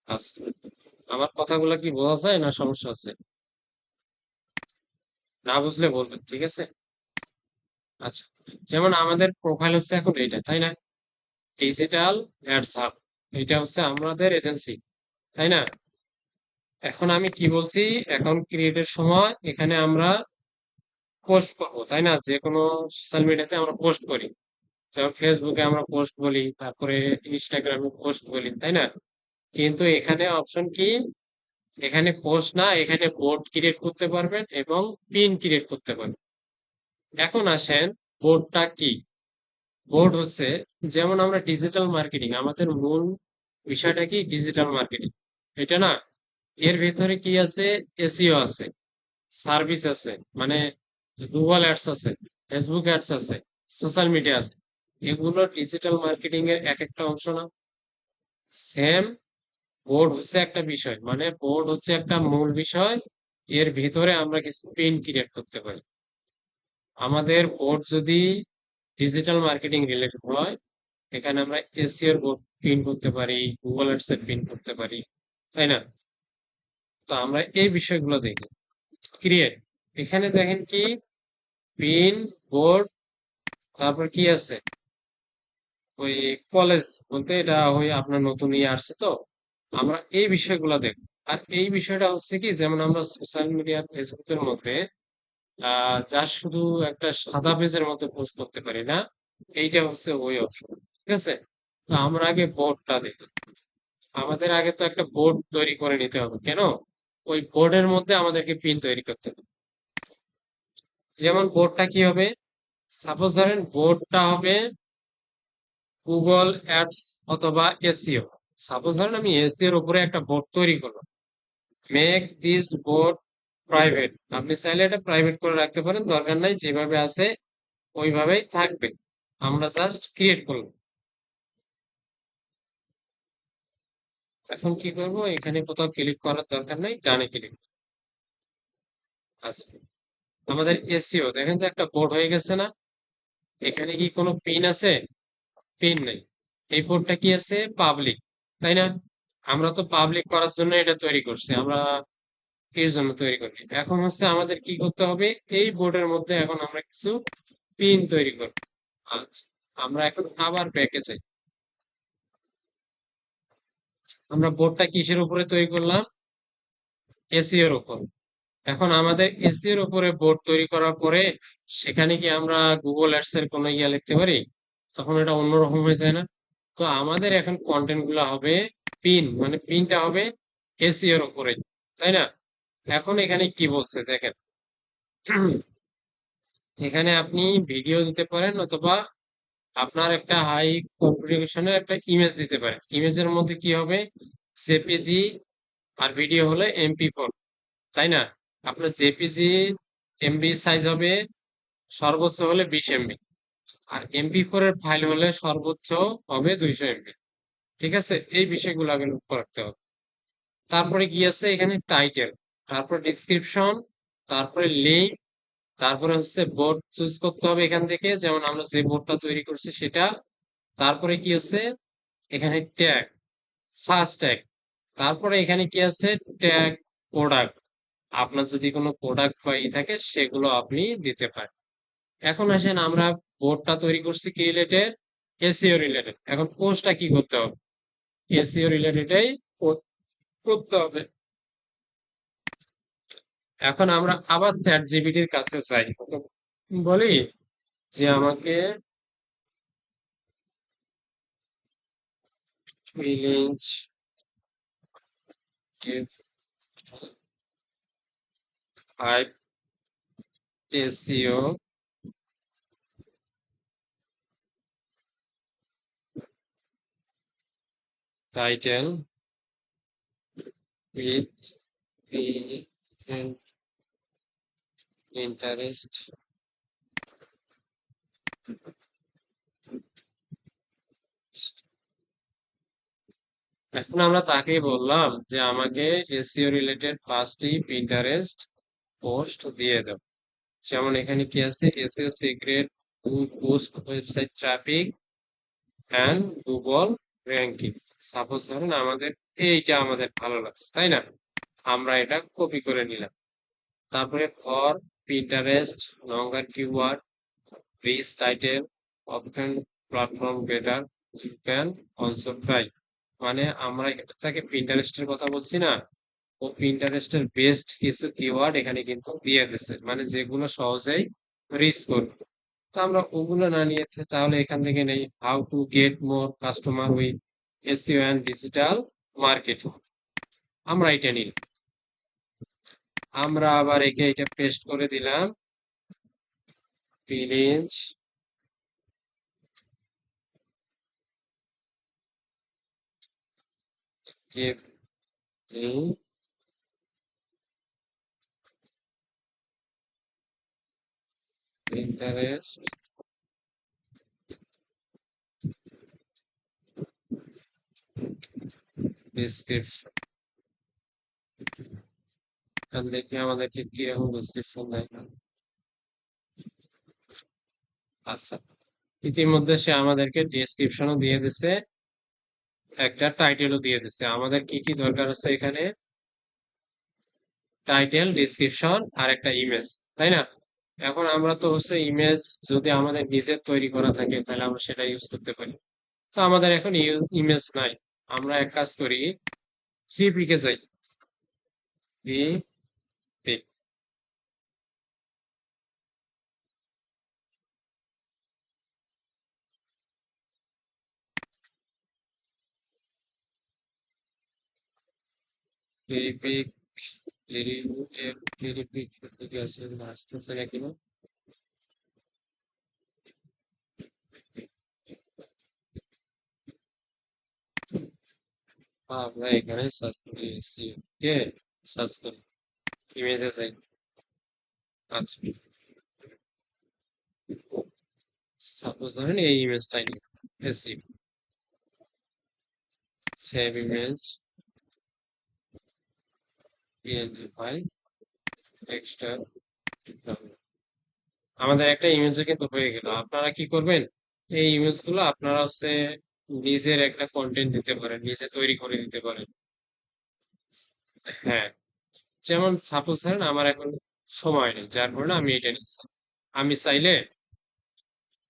আচ্ছা, আমার কথাগুলো কি বোঝা যায় না সমস্যা আছে? না বুঝলে বলবেন, ঠিক আছে? আচ্ছা, যেমন আমাদের প্রোফাইল হচ্ছে এখন এইটা, তাই না? ডিজিটাল অ্যাডস হাব, এটা হচ্ছে আমাদের এজেন্সি, তাই না? এখন আমি কি বলছি? এখন ক্রিয়েটের সময় এখানে আমরা পোস্ট করবো, তাই না? যে কোনো সোশ্যাল মিডিয়াতে আমরা পোস্ট করি, যেমন ফেসবুকে আমরা পোস্ট বলি, তারপরে ইনস্টাগ্রামে পোস্ট বলি, তাই না? কিন্তু এখানে অপশন কি? এখানে পোস্ট না, এখানে বোর্ড ক্রিয়েট করতে পারবেন এবং পিন ক্রিয়েট করতে পারবেন। এখন আসেন, বোর্ডটা কি? বোর্ড হচ্ছে, যেমন আমরা ডিজিটাল মার্কেটিং, আমাদের মূল বিষয়টা কি? ডিজিটাল মার্কেটিং, এটা না? এর ভিতরে কি আছে? এসইও আছে, সার্ভিস আছে, মানে গুগল অ্যাডস আছে, ফেসবুক অ্যাডস আছে, সোশ্যাল মিডিয়া আছে। এগুলো ডিজিটাল মার্কেটিং এর এক একটা অংশ না? সেম, বোর্ড হচ্ছে একটা বিষয়, মানে বোর্ড হচ্ছে একটা মূল বিষয়। এর ভিতরে আমরা কিছু পিন ক্রিয়েট করতে পারি। আমাদের বোর্ড যদি ডিজিটাল মার্কেটিং রিলেটেড হয়, এখানে আমরা এসিওর পিন করতে পারি, গুগল অ্যাডস এর পিন করতে পারি, তাই না? তো আমরা এই বিষয়গুলো দেখি। ক্রিয়েট, এখানে দেখেন কি পিন, বোর্ড, তারপর কি আছে ওই কলেজ বলতে এটা ওই আপনার নতুন আসছে তো আমরা এই বিষয়গুলো দেখব। আর এই বিষয়টা হচ্ছে কি যেমন আমরা সোশ্যাল মিডিয়া ফেসবুকের মধ্যে যা শুধু একটা সাদা পেজের মধ্যে পোস্ট করতে পারি না, এইটা হচ্ছে ওই অপশন। ঠিক আছে, তো আমরা আগে বোর্ডটা দেখি। আমাদের আগে তো একটা বোর্ড তৈরি করে নিতে হবে, কেন? ওই বোর্ডের মধ্যে আমাদেরকে পিন তৈরি করতে হবে। যেমন বোর্ডটা কি হবে, সাপোজ ধরেন বোর্ডটা হবে গুগল অ্যাডস অথবা এসইও। সাপোজ ধরেন আমি এসইও এর উপরে একটা বোর্ড তৈরি করলাম, মেক দিস বোর্ড প্রাইভেট। আপনি চাইলে এটা প্রাইভেট করে রাখতে পারেন, দরকার নাই, যেভাবে আছে ওইভাবেই থাকবে। আমরা জাস্ট ক্রিয়েট করলাম। এখন কি করব, এখানে কোথাও ক্লিক করার দরকার নাই, ডানে ক্লিক আছে। আমাদের এসইও দেখেন তো একটা বোর্ড হয়ে গেছে না? এখানে কি কোনো পিন আছে? পিন নেই। এই বোর্ডটা কি আছে? পাবলিক, তাই না? আমরা তো পাবলিক করার জন্য এটা তৈরি করছি, আমরা এর জন্য তৈরি করি। এখন হচ্ছে আমাদের কি করতে হবে, এই বোর্ডের মধ্যে এখন আমরা কিছু পিন তৈরি করব। আচ্ছা, আমরা এখন আবার ব্যাকে যাই। আমরা বোর্ডটা কিসের উপরে তৈরি করলাম? এসিও এর উপর। এখন আমাদের এসিও এর উপরে বোর্ড তৈরি করার পরে সেখানে কি আমরা গুগল অ্যাডস এর কোনো ইয়া লিখতে পারি? তখন এটা অন্যরকম হয়ে যায় না? তো আমাদের এখন কন্টেন্ট গুলা হবে পিন, মানে পিনটা হবে এসিও এর উপরে, তাই না? এখন এখানে কি বলছে দেখেন, এখানে আপনি ভিডিও দিতে পারেন অথবা আপনার একটা হাই কনফিগারেশনের একটা ইমেজ দিতে পারেন। ইমেজের মধ্যে কি হবে, জেপিজি, আর ভিডিও হলে এমপি4, তাই না? আপনার জেপিজি এমবি সাইজ হবে সর্বোচ্চ হলে 20 MB, আর এমপি4 এর ফাইল হলে সর্বোচ্চ হবে 200 MB। ঠিক আছে, এই বিষয়গুলো আগে লক্ষ্য রাখতে হবে। তারপরে কি আছে এখানে, টাইটেল, তারপর ডিসক্রিপশন, তারপরে লিঙ্ক, তারপরে হচ্ছে বোর্ড চুজ করতে হবে এখান থেকে, যেমন আমরা যে বোর্ডটা তৈরি করছি সেটা। তারপরে কি আছে এখানে, ট্যাগ, সার্চ ট্যাগ। তারপরে এখানে কি আছে, ট্যাগ, প্রোডাক্ট। আপনার যদি কোনো প্রোডাক্ট বা ই থাকে সেগুলো আপনি দিতে পারেন। এখন আসেন আমরা বোর্ডটা তৈরি করছি কি রিলেটেড, এসইও রিলেটেড। এখন পোস্টটা কি করতে হবে, এসইও রিলেটেডই করতে হবে। এখন আমরা আবার চ্যাট জিপিটির কাছে চাই, বলি যে আমাকে feelings give 5 SEO title with interest. এখন আমরা তাকেই বললাম যে আমাকে এসইও রিলেটেড 5টি পিন্টারেস্ট পোস্ট দিয়ে দাও। যেমন এখানে কি আছে, SEO secret, boost website traffic and Google ranking. Suppose ধরুন আমাদের এইটা আমাদের ভালো লাগছে, তাই না? আমরা এটা কপি করে নিলাম। তারপরে for Pinterest longer keyword, rich title, option platform better, you can also try. মানে আমরা এটাকে পিন্টারেস্টের কথা বলছি না, ও পিন্টারেস্টের বেস্ট কিছু কিওয়ার্ড এখানে কিন্তু দিয়ে দিছে, মানে যেগুলো সহজেই রিচ করবে। তো আমরা ওগুলো না নিয়ে তাহলে এখান থেকে নেই, how to get more customer with SEO and digital marketing. আমরা এটা নিই, আমরা আবার একে এটা পেস্ট করে দিলাম, village give me interest description. দেখি আমাদেরকে কিরকম ডিসক্রিপশন দেয়। আচ্ছা, ইতিমধ্যে সে আমাদেরকে ডেসক্রিপশনও দিয়ে দিছে, একটা টাইটেলও দিয়ে দিছে। আমাদের কি কি দরকার আছে এখানে? টাইটেল, ডিসক্রিপশন আর একটা ইমেজ, তাই না? এখন আমরা তো হচ্ছে ইমেজ যদি আমাদের নিজের তৈরি করা থাকে তাহলে আমরা সেটা ইউজ করতে পারি। তো আমাদের এখন ইমেজ নাই। আমরা এক কাজ করি, থ্রি পিকে যাই। Three pick, three pick, three pick ঠিক আছে, আসতেছে না কেন? আমরা এখানে সার্চ করি, কে সার্চ করি, ইমেজে যাই। আচ্ছা, সাপোজ ধরেন এই ইমেজটাই নিই, AC, save image, PNG file, texture. আমাদের একটা ইমেজও কিন্তু হয়ে গেল। আপনারা কি করবেন, এই ইমেজ গুলো আপনারা হচ্ছে নিজের একটা কন্টেন্ট দিতে পারেন, নিজে তৈরি করে দিতে পারেন। হ্যাঁ, যেমন সাপোজ ধরেন আমার এখন সময় নেই, যার কারণে আমি এটা নিচ্ছি। আমি চাইলে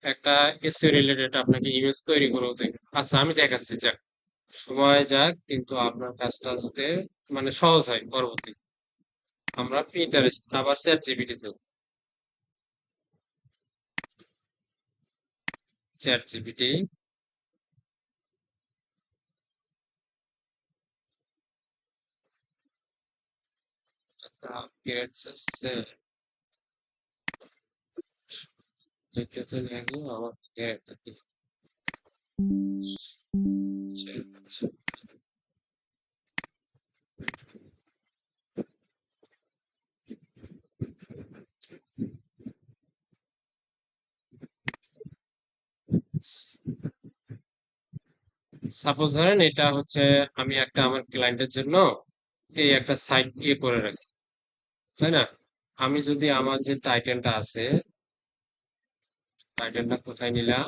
একটা এসইও রিলেটেড আপনাকে ইমেজ তৈরি করে দেই। আচ্ছা, আমি দেখাচ্ছি, যাক সময় যাক, কিন্তু আপনার কাজটা যাতে মানে সহজ হয় পরবর্তী। আমরা প্রিন্টারেস্ট আবার চ্যাট জিপিটি যাব, চ্যাট জিপিটি, এটাতে লেগে আমার একটা সাপোজ ধরেন এটা হচ্ছে আমি একটা আমার ক্লায়েন্টের জন্য এই একটা সাইট ইয়ে করে রাখছি, তাই না? আমি যদি আমার যে টাইটেলটা আছে, টাইটেলটা কোথায় নিলাম,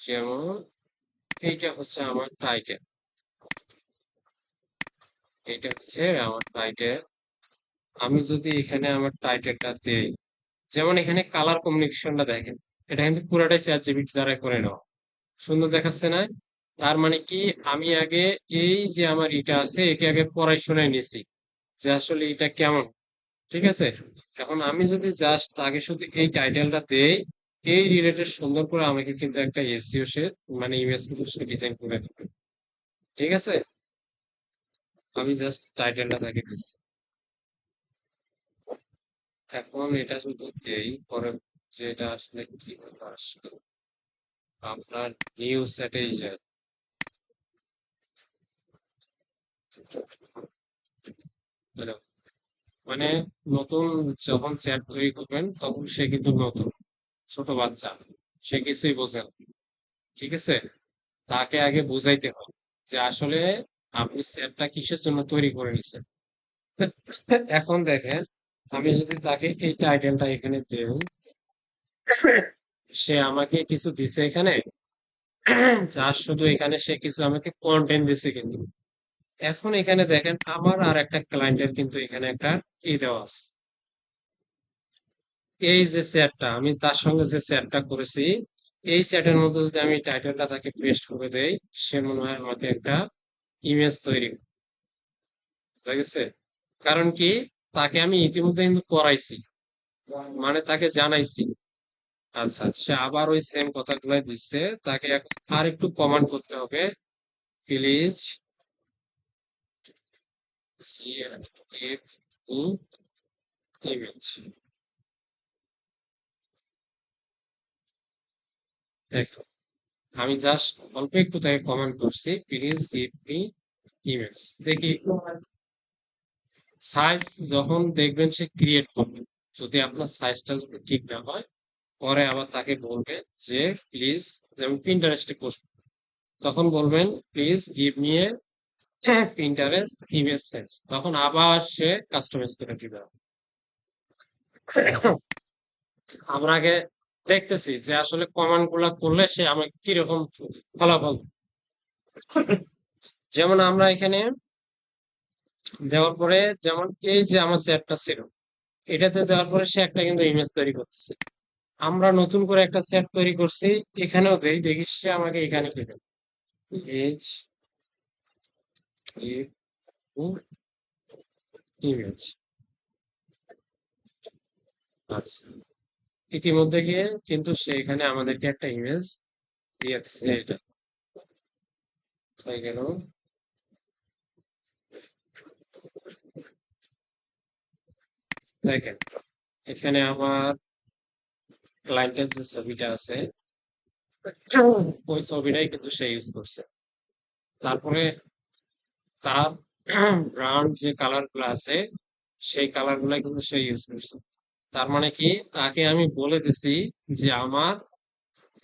যেমন এইটা হচ্ছে আমার টাইটেল, এইটা হচ্ছে আমার টাইটেল। আমি যদি এখানে আমার টাইটেলটা দেই, যেমন এখানে কালার কমিউনিকেশনটা দেখেন, এটা কিন্তু পুরোটাই চ্যাট জিপিটি দ্বারা করে নেওয়া। সুন্দর দেখাচ্ছে না? তার মানে কি, আমি আগে এই যে আমার এটা আছে একে আগে পড়াই শোনাই নিয়েছি যে আসলে এটা কেমন, ঠিক আছে? এখন আমি যদি জাস্ট আগে শুধু এই টাইটেলটা দেই, এই রিলেটেড সুন্দর করে আমাকে কিন্তু একটা এসইও সে মানে ইমেজ কিন্তু সে ডিজাইন করে দেবে, ঠিক আছে? আমি জাস্ট টাইটেলটা তাকে দিচ্ছি। এখন এটা শুধু দেই, পরে যে এটা আসলে কি হবে আসলে আপনার নিউ সেটেই যায়। Hello? মানে নতুন যখন চ্যাট তৈরি করবেন তখন সে কিন্তু নতুন, ছোট বাচ্চা, সে কিছুই বোঝে না, ঠিক আছে? তাকে আগে বুঝাইতে হয় যে আসলে আপনি চ্যাটটা কিসের জন্য তৈরি করে নিছেন। এখন দেখেন, আমি যদি তাকে এই টাইটেলটা এখানে দেই, সে আমাকে কিছু দিছে এখানে, যার শুধু এখানে সে কিছু আমাকে কন্টেন্ট দিছে কিন্তু। এখন এখানে দেখেন আমার আর একটা ক্লায়েন্টের কিন্তু এখানে একটা দেওয়া আছে। এই যে চ্যাটটা আমি তার সঙ্গে যে চ্যাটটা করেছি, এই চ্যাটের মধ্যে যদি আমি টাইটেলটা তাকে পেস্ট করে দেই, সে মনে হয় আমাকে একটা ইমেজ তৈরি করে, বুঝা গেছে? কারণ কি, তাকে আমি ইতিমধ্যে কিন্তু করাইছি, মানে তাকে জানাইছি। আচ্ছা, সে আবার ওই সেম কথাগুলাই দিচ্ছে, তাকে এখন আর একটু কমান্ড করতে হবে, প্লিজ গিভ মি ইমেজ। দেখো, আমি জাস্ট অল্প একটু তাকে কমেন্ট করছি, প্লিজ গিভ মি ইমেজ। দেখি সাইজ যখন দেখবেন সে ক্রিয়েট করবে, যদি আপনার সাইজটা যদি ঠিক না হয়, পরে আবার তাকে বলবেন যে প্লিজ, যেমন পিন্টারেস্টে পোস্ট, তখন বলবেন please give me a Pinterest image size, তখন আবার সে কাস্টমাইজ করে দিবে। আমরা আগে দেখতেছি যে আসলে কমান্ড গুলা করলে সে আমাকে কিরকম ফলাফল। যেমন আমরা এখানে দেওয়ার পরে, যেমন এই যে আমার চ্যাটটা ছিল, এটাতে দেওয়ার পরে সে একটা কিন্তু ইমেজ তৈরি করতেছে। আমরা নতুন করে একটা চ্যাট তৈরি করছি, এখানেও দেই, দেখি সে আমাকে এখানে কি দেয়, ইমেজ, ইমেজ। আচ্ছা, ইতিমধ্যে গিয়ে কিন্তু সে এখানে আমাদেরকে একটা ইমেজ দিয়ে দিচ্ছে, এটা হয়ে গেল। দেখেন, এখানে আমার ক্লায়েন্টের যে ছবিটা আছে, ওই ছবিটাই কিন্তু সে ইউজ করছে। তারপরে তার ব্রান্ড যে কালার গুলো আছে, সেই কালার গুলাই কিন্তু সে ইউজ করছে। তার মানে কি, তাকে আমি বলে দিছি যে আমার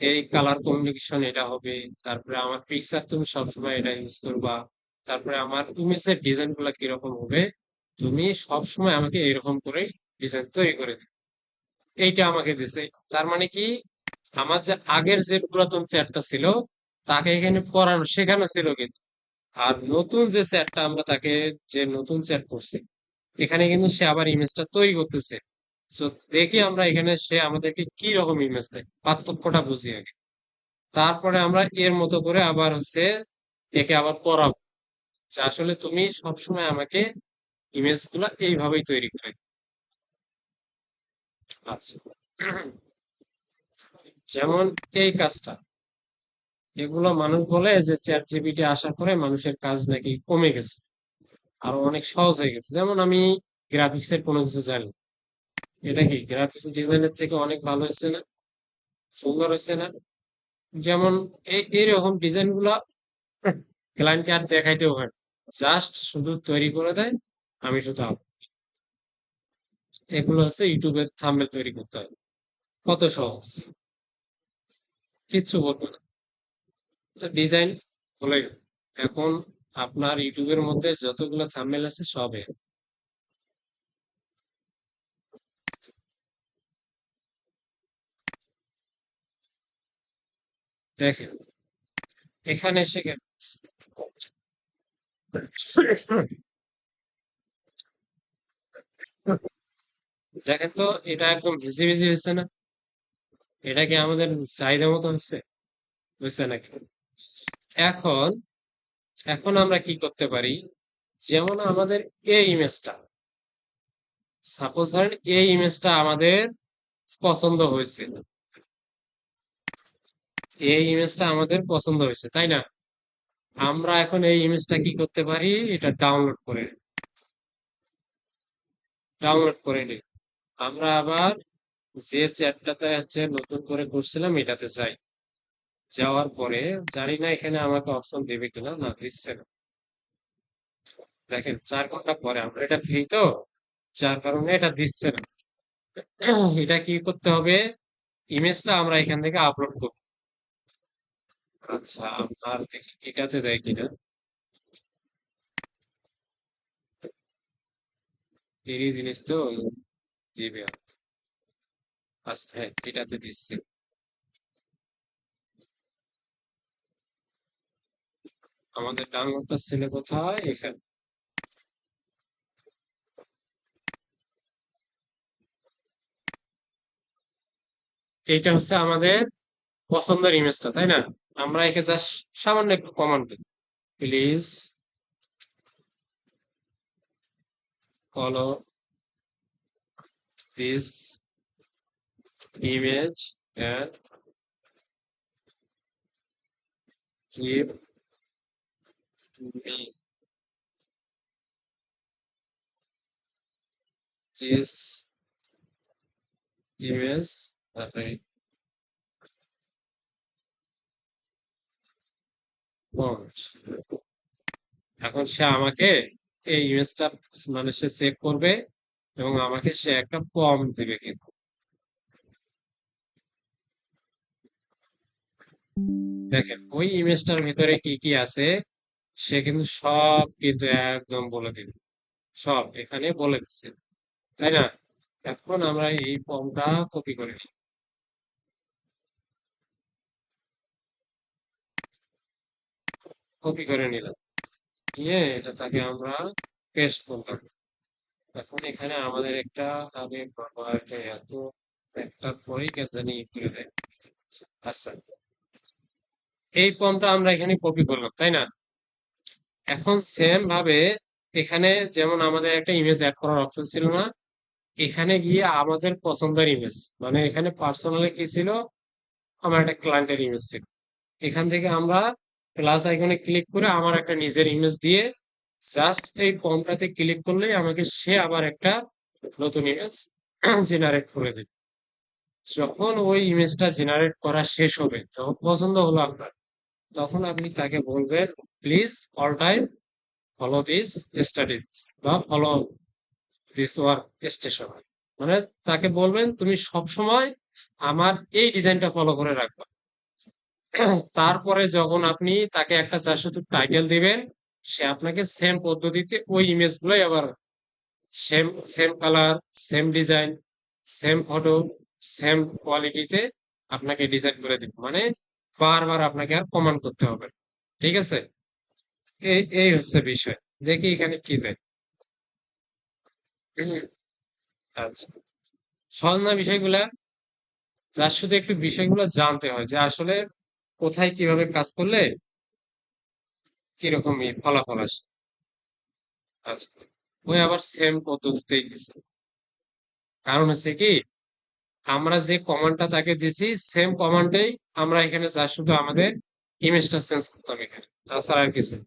এই কালার কমিউনিকেশন এটা হবে, তারপরে আমার পিকচার তুমি সবসময় এটা ইউজ করবা, তারপরে আমার ইমেজের ডিজাইন গুলা কিরকম হবে, তুমি সবসময় আমাকে এরকম করে ডিজাইন তৈরি করে দিবে। এইটা আমাকে দিছে। তার মানে কি, আমার যে আগের যে পুরাতন চ্যাটটা ছিল, তাকে এখানে পড়ানো শেখানো ছিল কিন্তু। আর নতুন যে চ্যাটটা আমরা তাকে, যে নতুন চ্যাট করছি, এখানে কিন্তু সে আবার ইমেজটা তৈরি করতেছে। তো দেখি আমরা এখানে সে আমাদেরকে কি রকম ইমেজ দেয়, পার্থক্যটা বুঝি আগে। তারপরে আমরা এর মতো করে আবার হচ্ছে একে আবার পড়াবো যে আসলে তুমি সবসময় আমাকে ইমেজ গুলা এইভাবেই তৈরি করে দিবে। আচ্ছা, যেমন এই কাজটা, এগুলো মানুষ বলে যে চ্যাট জিপিটি আসার পরে মানুষের কাজ নাকি কমে গেছে, আরো অনেক সহজ হয়ে গেছে। যেমন আমি গ্রাফিক্স এর কোনো কিছু জানি, এটা কি গ্রাফিক্স ডিজাইনের থেকে অনেক ভালো হয়েছে না, সুন্দর হয়েছে না? যেমন এই এইরকম ডিজাইন গুলা ক্লায়েন্টকে আর দেখাইতেও হয়, জাস্ট শুধু তৈরি করে দেয়, আমি শুধু এগুলো হচ্ছে ইউটিউবের থাম্বনেল তৈরি করতে হয়। কত সহজ, কিচ্ছু বলবো না, ডিজাইন হলেই হয়। এখন আপনার ইউটিউবের মধ্যে যতগুলো থাম্বনেল আছে সব দেখেন, এখানে এসে দেখেন তো, এটা একদম ভিজি ভিজি হয়েছে না? এটা কি আমাদের চাহিদা মতো হচ্ছে, বুঝছে নাকি? এখন এখন আমরা কি করতে পারি, যেমন আমাদের এই ইমেজটা, সাপোজ ধরেন এই ইমেজটা আমাদের পছন্দ হয়েছে, এই ইমেজটা আমাদের পছন্দ হয়েছে, তাই না? আমরা এখন এই ইমেজটা কি করতে পারি, এটা ডাউনলোড করে নিই। আমরা আবার যে চ্যাটটাতে হচ্ছে নতুন করে করছিলাম এটাতে যাই, যাওয়ার পরে জানি না এখানে আমাকে অপশন দেবে কিনা, না দিচ্ছে না। দেখেন 4 ঘন্টা পরে, আমরা এটা ফ্রি তো, যার কারণে এটা দিচ্ছে না। এটা কি করতে হবে, ইমেজটা আমরা এখান থেকে আপলোড করব। আচ্ছা, আপনার দেখি এটাতে দেয় কিনা, এই জিনিস তো দিবে। আচ্ছা, হ্যাঁ, এটাতে দিচ্ছে। আমাদের ডাউনলোডটা ছিল কোথায়, এখানে। এইটা হচ্ছে আমাদের পছন্দের ইমেজটা, তাই না? আমরা একে জাস্ট সামান্য একটু কমান্ড দিই, please follow this image and give me this image array prompt। এখন সে আমাকে এই ইমেজটা মানে সে চেক করবে এবং আমাকে সে একটা প্রম্পট দিবে কিন্তু। দেখেন ওই ইমেজটার ভিতরে কি কি আছে, সে কিন্তু সব কিন্তু একদম বলে দিবে, সব এখানে বলে দিচ্ছে, তাই না? এখন আমরা এই ফর্মটা কপি করে নিই, কপি করে নিলাম, নিয়ে এটা তাকে আমরা পেস্ট করলাম। এখন এখানে আমাদের একটা আগে বাবা এটা এত একটার পরেই কে জানি ই করে দেয়। আচ্ছা, এই ফর্মটা আমরা এখানে কপি করলাম, তাই না? এখন সেম ভাবে এখানে যেমন আমাদের একটা ইমেজ অ্যাড করার অপশন ছিল না, এখানে গিয়ে আমাদের পছন্দের ইমেজ, মানে এখানে পার্সোনালি কি ছিল, আমার একটা ক্লায়েন্টের ইমেজ ছিল। এখান থেকে আমরা প্লাস আইকনে ক্লিক করে আমার একটা নিজের ইমেজ দিয়ে জাস্ট এই ফর্মটাতে ক্লিক করলেই আমাকে সে আবার একটা নতুন ইমেজ জেনারেট করে দেবে। যখন ওই ইমেজটা জেনারেট করা শেষ হবে, যখন পছন্দ হলো আপনার, তখন আপনি তাকে বলবেন please all time follow this studies বা ফলো দিস ওয়ার্ক স্টেশন। মানে তাকে বলবেন তুমি সব সময় আমার এই ডিজাইনটা ফলো করে রাখবা। তারপরে যখন আপনি তাকে একটা যার শুধু টাইটেল দিবেন, সে আপনাকে সেম পদ্ধতিতে ওই ইমেজ গুলোই আবার same same colour, same design, same photo, same কোয়ালিটিতে আপনাকে ডিজাইন করে দিবে। মানে বারবার আপনাকে আর কমান্ড করতে হবে না। ঠিক আছে? এই এই হচ্ছে বিষয়। দেখি এখানে কি দেয়। আচ্ছা, সহজ না বিষয়গুলা? যার শুধু একটু বিষয়গুলো জানতে হয় যে আসলে কোথায় কিভাবে কাজ করলে কিরকম ফলাফল আসে। আচ্ছা, ওই আবার সেম পদ্ধতিতেই দিছে। কারণ হচ্ছে কি, আমরা যে কমান্ডটা তাকে দিছি সেম কমান্ডেই আমরা এখানে যা শুধু আমাদের ইমেজটা চেঞ্জ করতাম এখানে, তাছাড়া আর কিছু না।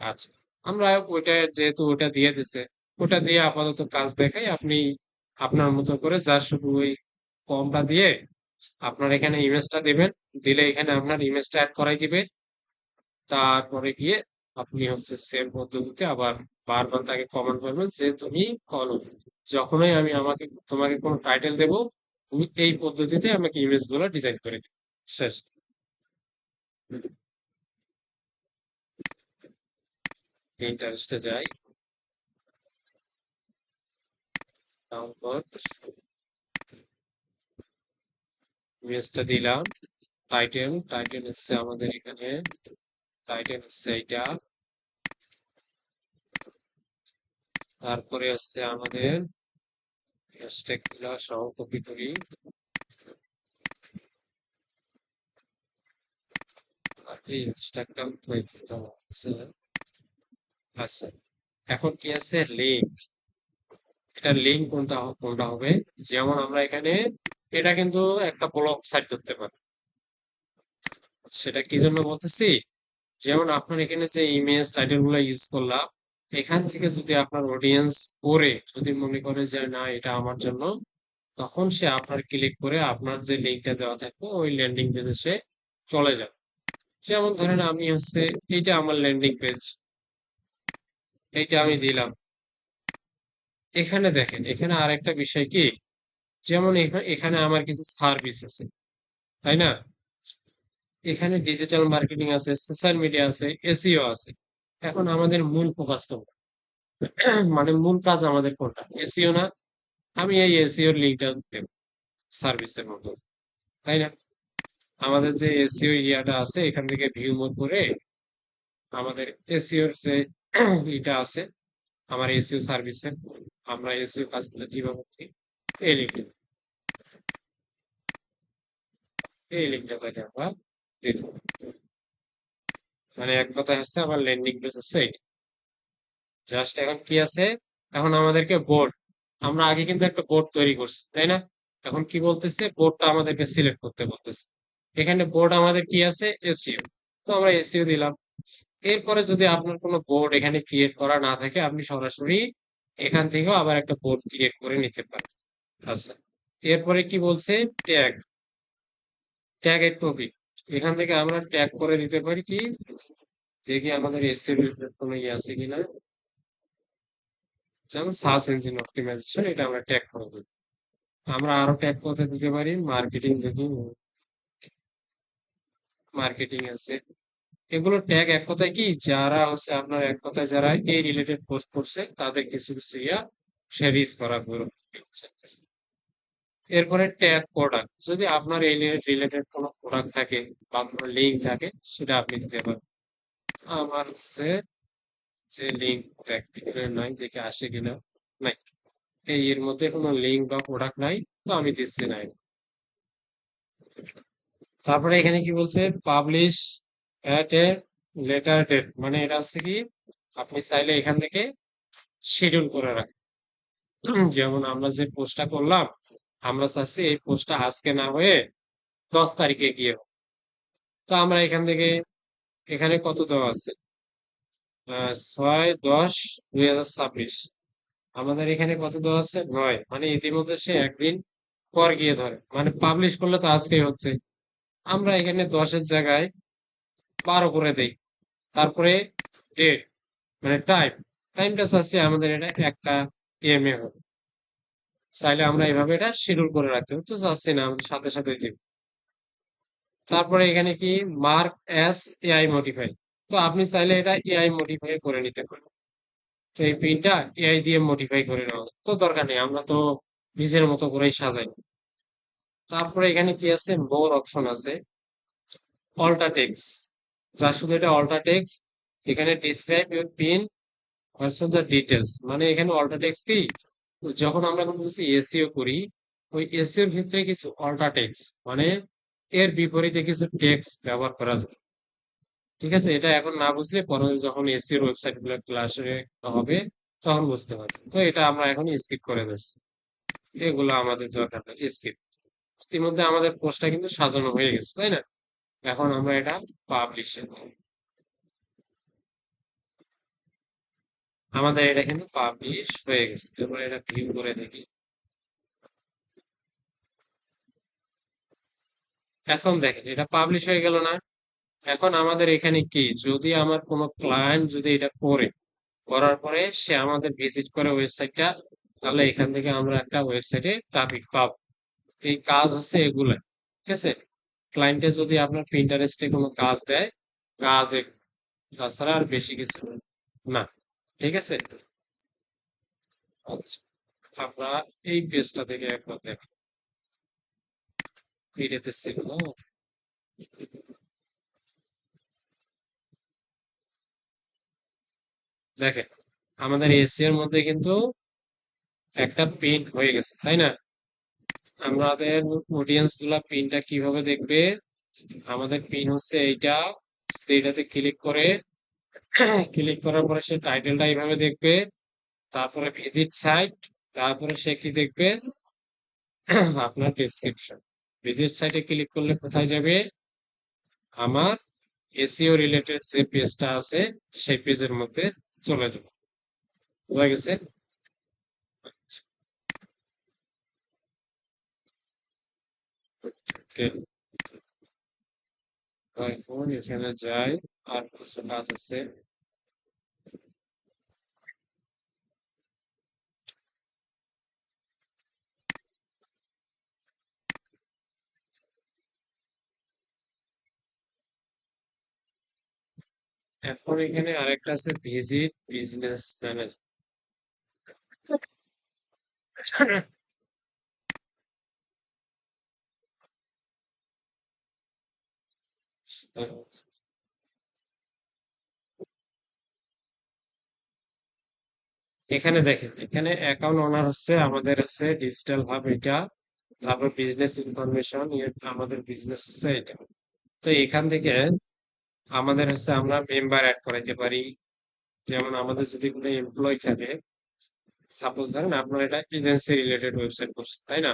আচ্ছা, আমরা ওইটা যেহেতু ওটা দিয়ে দিছে, ওটা দিয়ে আপাতত কাজ দেখাই। আপনি আপনার মতো করে যা শুধু ওই ফর্মটা দিয়ে আপনার এখানে ইমেজটা দিবেন, দিলে এখানে আপনার ইমেজটা অ্যাড করাই দিবে। তারপরে গিয়ে আপনি হচ্ছে সেম পদ্ধতিতে আবার বারবার তাকে কমেন্ট করবেন যে তুমি ফলো, যখনই আমি তোমাকে কোনো টাইটেল দেব, তুমি এই পদ্ধতিতে আমাকে ইমেজ গুলো ডিজাইন করে দিবে। শেষ। ইন্টারেস্টে যাই, তারপর ইমেজটা দিলাম। টাইটেল টাইটেল হচ্ছে আমাদের এখানে, টাইটেল হচ্ছে এইটা। তারপরে হচ্ছে আমাদের হ্যাশট্যাগ গুলা সহ কপি করি। আর এই হ্যাশট্যাগটা আছে। আচ্ছা, এখন কি আছে লিঙ্ক। এটা লিঙ্ক কোনটা হবে, যেমন আমরা এখানে এটা কিন্তু একটা ব্লগ সাইট ধরতে পারি। সেটা কি জন্য বলতেছি, যেমন আপনার এখানে যে ইমেজ টাইটেল গুলো ইউজ করলাম, এখান থেকে যদি আপনার অডিয়েন্স পড়ে যদি মনে করে যে না এটা আমার জন্য, তখন সে আপনার ক্লিক করে আপনার যে লিঙ্কটা দেওয়া থাকবে ওই ল্যান্ডিং পেজে সে চলে যাবে। যেমন ধরেন আমি হচ্ছে এইটা আমার ল্যান্ডিং পেজ, এইটা আমি দিলাম। এখানে দেখেন, এখানে আরেকটা বিষয় কি, যেমন এখানে আমার কিছু সার্ভিস আছে, তাই না? এখানে ডিজিটাল মার্কেটিং আছে, সোশ্যাল মিডিয়া আছে, এসইও আছে। এখন আমাদের মূল ফোকাস কোনটা? মানে মূল কাজ আমাদের কোনটা, এসইও না? আমি এই এসইও এর লিঙ্কটা দেব সার্ভিসের মতো, তাই না? আমাদের যে এসইও এরিয়াটা আছে এখান থেকে ভিউ মোড করে আমাদের এসইও এর যে এটা আছে, আমার এসইও সার্ভিসে আমরা এসইও কাজগুলো কিভাবে করি, এই লিঙ্কে, এই লিঙ্কটা আমরা দিতে পারি। মানে এক কথায় হচ্ছে আমার ল্যান্ডিং পেজ হচ্ছে এইটা। জাস্ট এখন কি আছে, এখন আমাদেরকে বোর্ড, আমরা আগে কিন্তু একটা বোর্ড তৈরি করছি, তাই না? এখন কি বলতেছে, বোর্ডটা আমাদেরকে সিলেক্ট করতে বলতেছে। এখানে বোর্ড আমাদের কি আছে, এসইও। তো আমরা এসইও দিলাম। এরপরে যদি আপনার কোনো বোর্ড এখানে ক্রিয়েট করা না থাকে, আপনি সরাসরি এখান থেকেও আবার একটা বোর্ড ক্রিয়েট করে নিতে পারেন। আচ্ছা, এরপরে কি বলছে, ট্যাগ, ট্যাগ এর টপিক। এখান থেকে আমরা ট্যাগ করে দিতে পারি কি, যে কি আমাদের এসইও রিলেটেড কোনো ইয়ে আছে কিনা, যেমন সার্চ ইঞ্জিন অপটিমাইজেশন, এটা আমরা ট্যাগ করে দিই। আমরা আরো ট্যাগ করতে দিতে পারি মার্কেটিং, দেখি মার্কেটিং আছে। এগুলো ট্যাগ এক কথায় কি, যারা হচ্ছে আপনার এক কথায় যারা এই রিলেটেড পোস্ট করছে তাদের কিছু কিছু ইয়া সে রিচ করা গুলো। এরপরে ট্যাগ প্রোডাক্ট, যদি আপনার এই রিলেটেড কোনো প্রোডাক্ট থাকে বা কোনো লিঙ্ক থাকে সেটা আপনি দিতে পারেন। আমার হচ্ছে যে লিঙ্ক ট্যাগ নাই, দেখে আসে কিনা। নাই, এর মধ্যে কোনো লিঙ্ক বা প্রোডাক্ট নাই, তো আমি দিচ্ছি না। তারপরে এখানে কি বলছে, publish at a later date, মানে এটা হচ্ছে কি আপনি চাইলে এখান থেকে শিডিউল করে রাখেন। যেমন আমরা যে পোস্টটা করলাম, আমরা চাচ্ছি এই পোস্টটা আজকে না হয়ে 10 তারিখে গিয়ে হোক। তো আমরা এখান থেকে, এখানে কত দেওয়া আছে, 6/10/2026। আমাদের এখানে কত দেওয়া আছে, 9, মানে ইতিমধ্যে সে একদিন পর গিয়ে ধরে, মানে পাবলিশ করলে তো আজকেই হচ্ছে। আমরা এখানে 10-এর জায়গায় 12 করে দেই। তারপরে ডেট, মানে টাইমটা চাচ্ছি আমাদের এটা 1টা AM হবে। চাইলে আমরা এভাবে এটা শিডিউল করে রাখতে পারি, তো চাচ্ছি না, আমাদের সাথে সাথে দিব। তারপরে এখানে কি, মার্ক অ্যাজ এআই মডিফাই, তো আপনি চাইলে এটা এআই মডিফাই করে নিতে পারেন। তো এই পিনটা এআই দিয়ে মডিফাই করে নেওয়া তো দরকার নেই, আমরা তো নিজের মতো করেই সাজাই। তারপরে এখানে কি আছে, মোর অপশন আছে, অল্টা টেক্সট, যার শুধু এটা অল্টা টেক্সট। এখানে describe your pin version the details, মানে এখানে অল্টা টেক্সট কি, যখন আমরা কোনো কিছু এসইও করি, ওই এসইওর ক্ষেত্রে কিছু অল্টা টেক্সট, মানে এর বিপরীতে কিছু টেক্সট ব্যবহার করা যায়। ঠিক আছে, এটা এখন না বুঝলে পরে যখন এসইওর ওয়েবসাইট গুলো ক্লাসে হবে তখন বুঝতে পারবে। তো এটা আমরা এখন স্কিপ করে দিচ্ছি, এগুলো আমাদের দরকার নেই, স্কিপ। ইতিমধ্যে আমাদের পোস্টটা কিন্তু সাজানো হয়ে গেছে, তাই না? এখন আমরা এটা পাবলিশে, আমাদের এটা কিন্তু পাবলিশ হয়ে গেছে। এবার এটা ক্লিক করে দেখি। এখন দেখেন এটা পাবলিশ হয়ে গেল না? এখন আমাদের এখানে কি, যদি আমার কোনো ক্লায়েন্ট যদি এটা করে, করার পরে সে আমাদের ভিজিট করে ওয়েবসাইটটা, তাহলে এখান থেকে আমরা একটা ওয়েবসাইটে ট্রাফিক পাবো। এই কাজ হচ্ছে এগুলা, ঠিক আছে। ক্লায়েন্টে যদি আপনার পিন্টারেস্টে কোনো কাজ দেয়, কাজ তাছাড়া আর বেশি কিছু না। ঠিক আছে, আচ্ছা, আমরা এই পেজটা থেকে একবার দেখ, এটাতে ছিল না? দেখেন, আমাদের এসি এর মধ্যে কিন্তু একটা পিন হয়ে গেছে, তাই না? আমাদের অডিয়েন্স গুলা পিনটা কিভাবে দেখবে, আমাদের পিন হচ্ছে এইটা, এইটাতে ক্লিক করে, ক্লিক করার পরে সে টাইটেলটা এইভাবে দেখবে, তারপরে ভিজিট সাইট, তারপরে সে কি দেখবে, আপনার ডেসক্রিপশন। ভিজিট সাইটে ক্লিক করলে কোথায় যাবে, আমার এসইও রিলেটেড যে পেজটা আছে সেই পেজের মধ্যে চলে যাবে। হয়ে গেছে। এখন এখানে যাই, আর কিছু কাজ আছে। এখন এখানে আরেকটা আছে, ভিজিট বিজনেস ম্যানেজার। এখানে দেখেন, এখানে অ্যাকাউন্ট ওনার হচ্ছে আমাদের হচ্ছে ডিজিটাল হাব এটা, তারপর বিজনেস ইনফরমেশন, আমাদের বিজনেস হচ্ছে এটা। তো এখান থেকে আমাদের হচ্ছে আমরা মেম্বার অ্যাড করাইতে পারি। যেমন আমাদের যদি কোনো এমপ্লয় থাকে, সাপোজ ধরেন আপনার এটা এজেন্সি রিলেটেড ওয়েবসাইট করছেন, তাই না?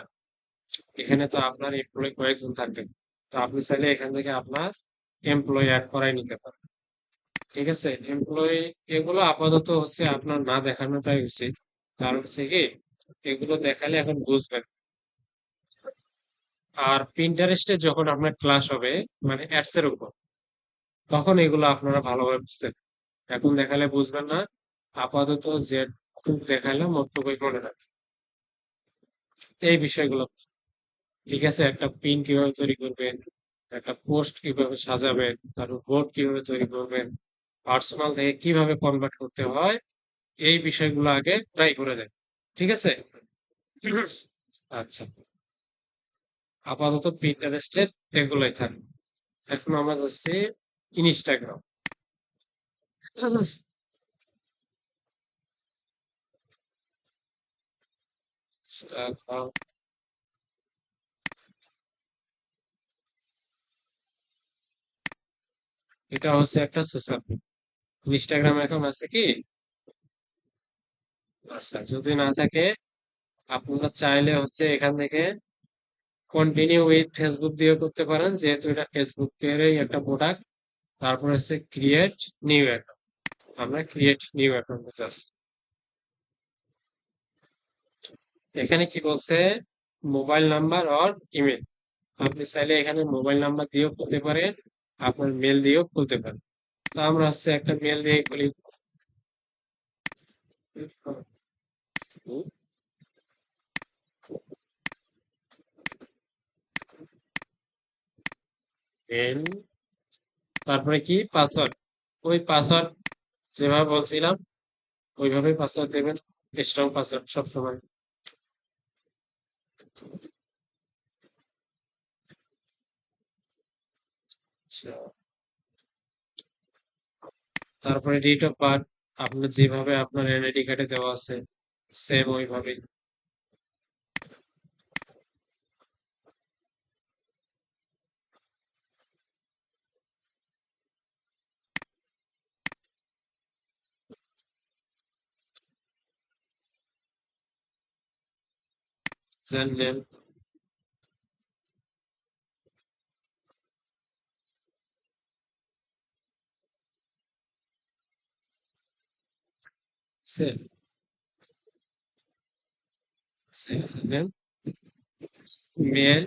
এখানে তো আপনার এমপ্লয় কয়েকজন থাকবেন, তো আপনি চাইলে এখান থেকে আপনার এমপ্লয় অ্যাড করাই নিতে পারেন। ঠিক আছে, এমপ্লয়ি এগুলো আপাতত হচ্ছে আপনার না দেখানোটাই উচিত। কারণ হচ্ছে কি, এগুলো দেখালে এখন বুঝবেন। আর পিন্টারেস্টে যখন আপনার ক্লাস হবে, মানে অ্যাডস এর উপর, তখন এগুলো আপনারা ভালোভাবে বুঝতে পারবেন। এখন দেখালে বুঝবেন না, আপাতত যে দেখালাম অতটুকুই মনে রাখবেন, এই বিষয়গুলো। ঠিক আছে, একটা পিন কিভাবে তৈরি করবেন, একটা পোস্ট কিভাবে সাজাবেন, তারপর বোর্ড কিভাবে তৈরি করবেন, পার্সোনাল থেকে কিভাবে কনভার্ট করতে হয়, এই বিষয়গুলো আগে ট্রাই করে দেন। ঠিক আছে। আচ্ছা, আপাতত পিন্টারেস্টের এগুলোই থাকবে। এখন আমরা যাচ্ছি ইনস্টাগ্রাম। এটা হচ্ছে একটা সোশ্যাল। ইনস্টাগ্রাম অ্যাকাউন্ট আছে কি? আচ্ছা, যদি না থাকে আপনারা চাইলে হচ্ছে এখান থেকে কন্টিনিউ উইথ ফেসবুক দিয়ে করতে পারেন, যেহেতু এটা ফেসবুকেরই একটা প্রোডাক্ট। তারপর হচ্ছে ক্রিয়েট নিউ অ্যাকাউন্ট। আমরা ক্রিয়েট নিউ অ্যাকাউন্ট জাস্ট, এখানে কি বলছে, মোবাইল নাম্বার আর ইমেল। আপনি চাইলে এখানে মোবাইল নাম্বার দিয়েও খুলতে পারেন, আপনার মেল দিয়েও খুলতে পারেন। তো আমরা হচ্ছে একটা মেল দিয়ে খুলি। মেল, তারপরে কি পাসওয়ার্ড, ওই পাসওয়ার্ড যেভাবে বলছিলাম ওইভাবেই পাসওয়ার্ড দেবেন, স্ট্রং পাসওয়ার্ড সবসময়। আচ্ছা, তারপরে ডেট অফ বার্থ আপনার যেভাবে আপনার এনআইডি কার্ডে দেওয়া আছে সেম ওইভাবেই। Name, same same name, mail.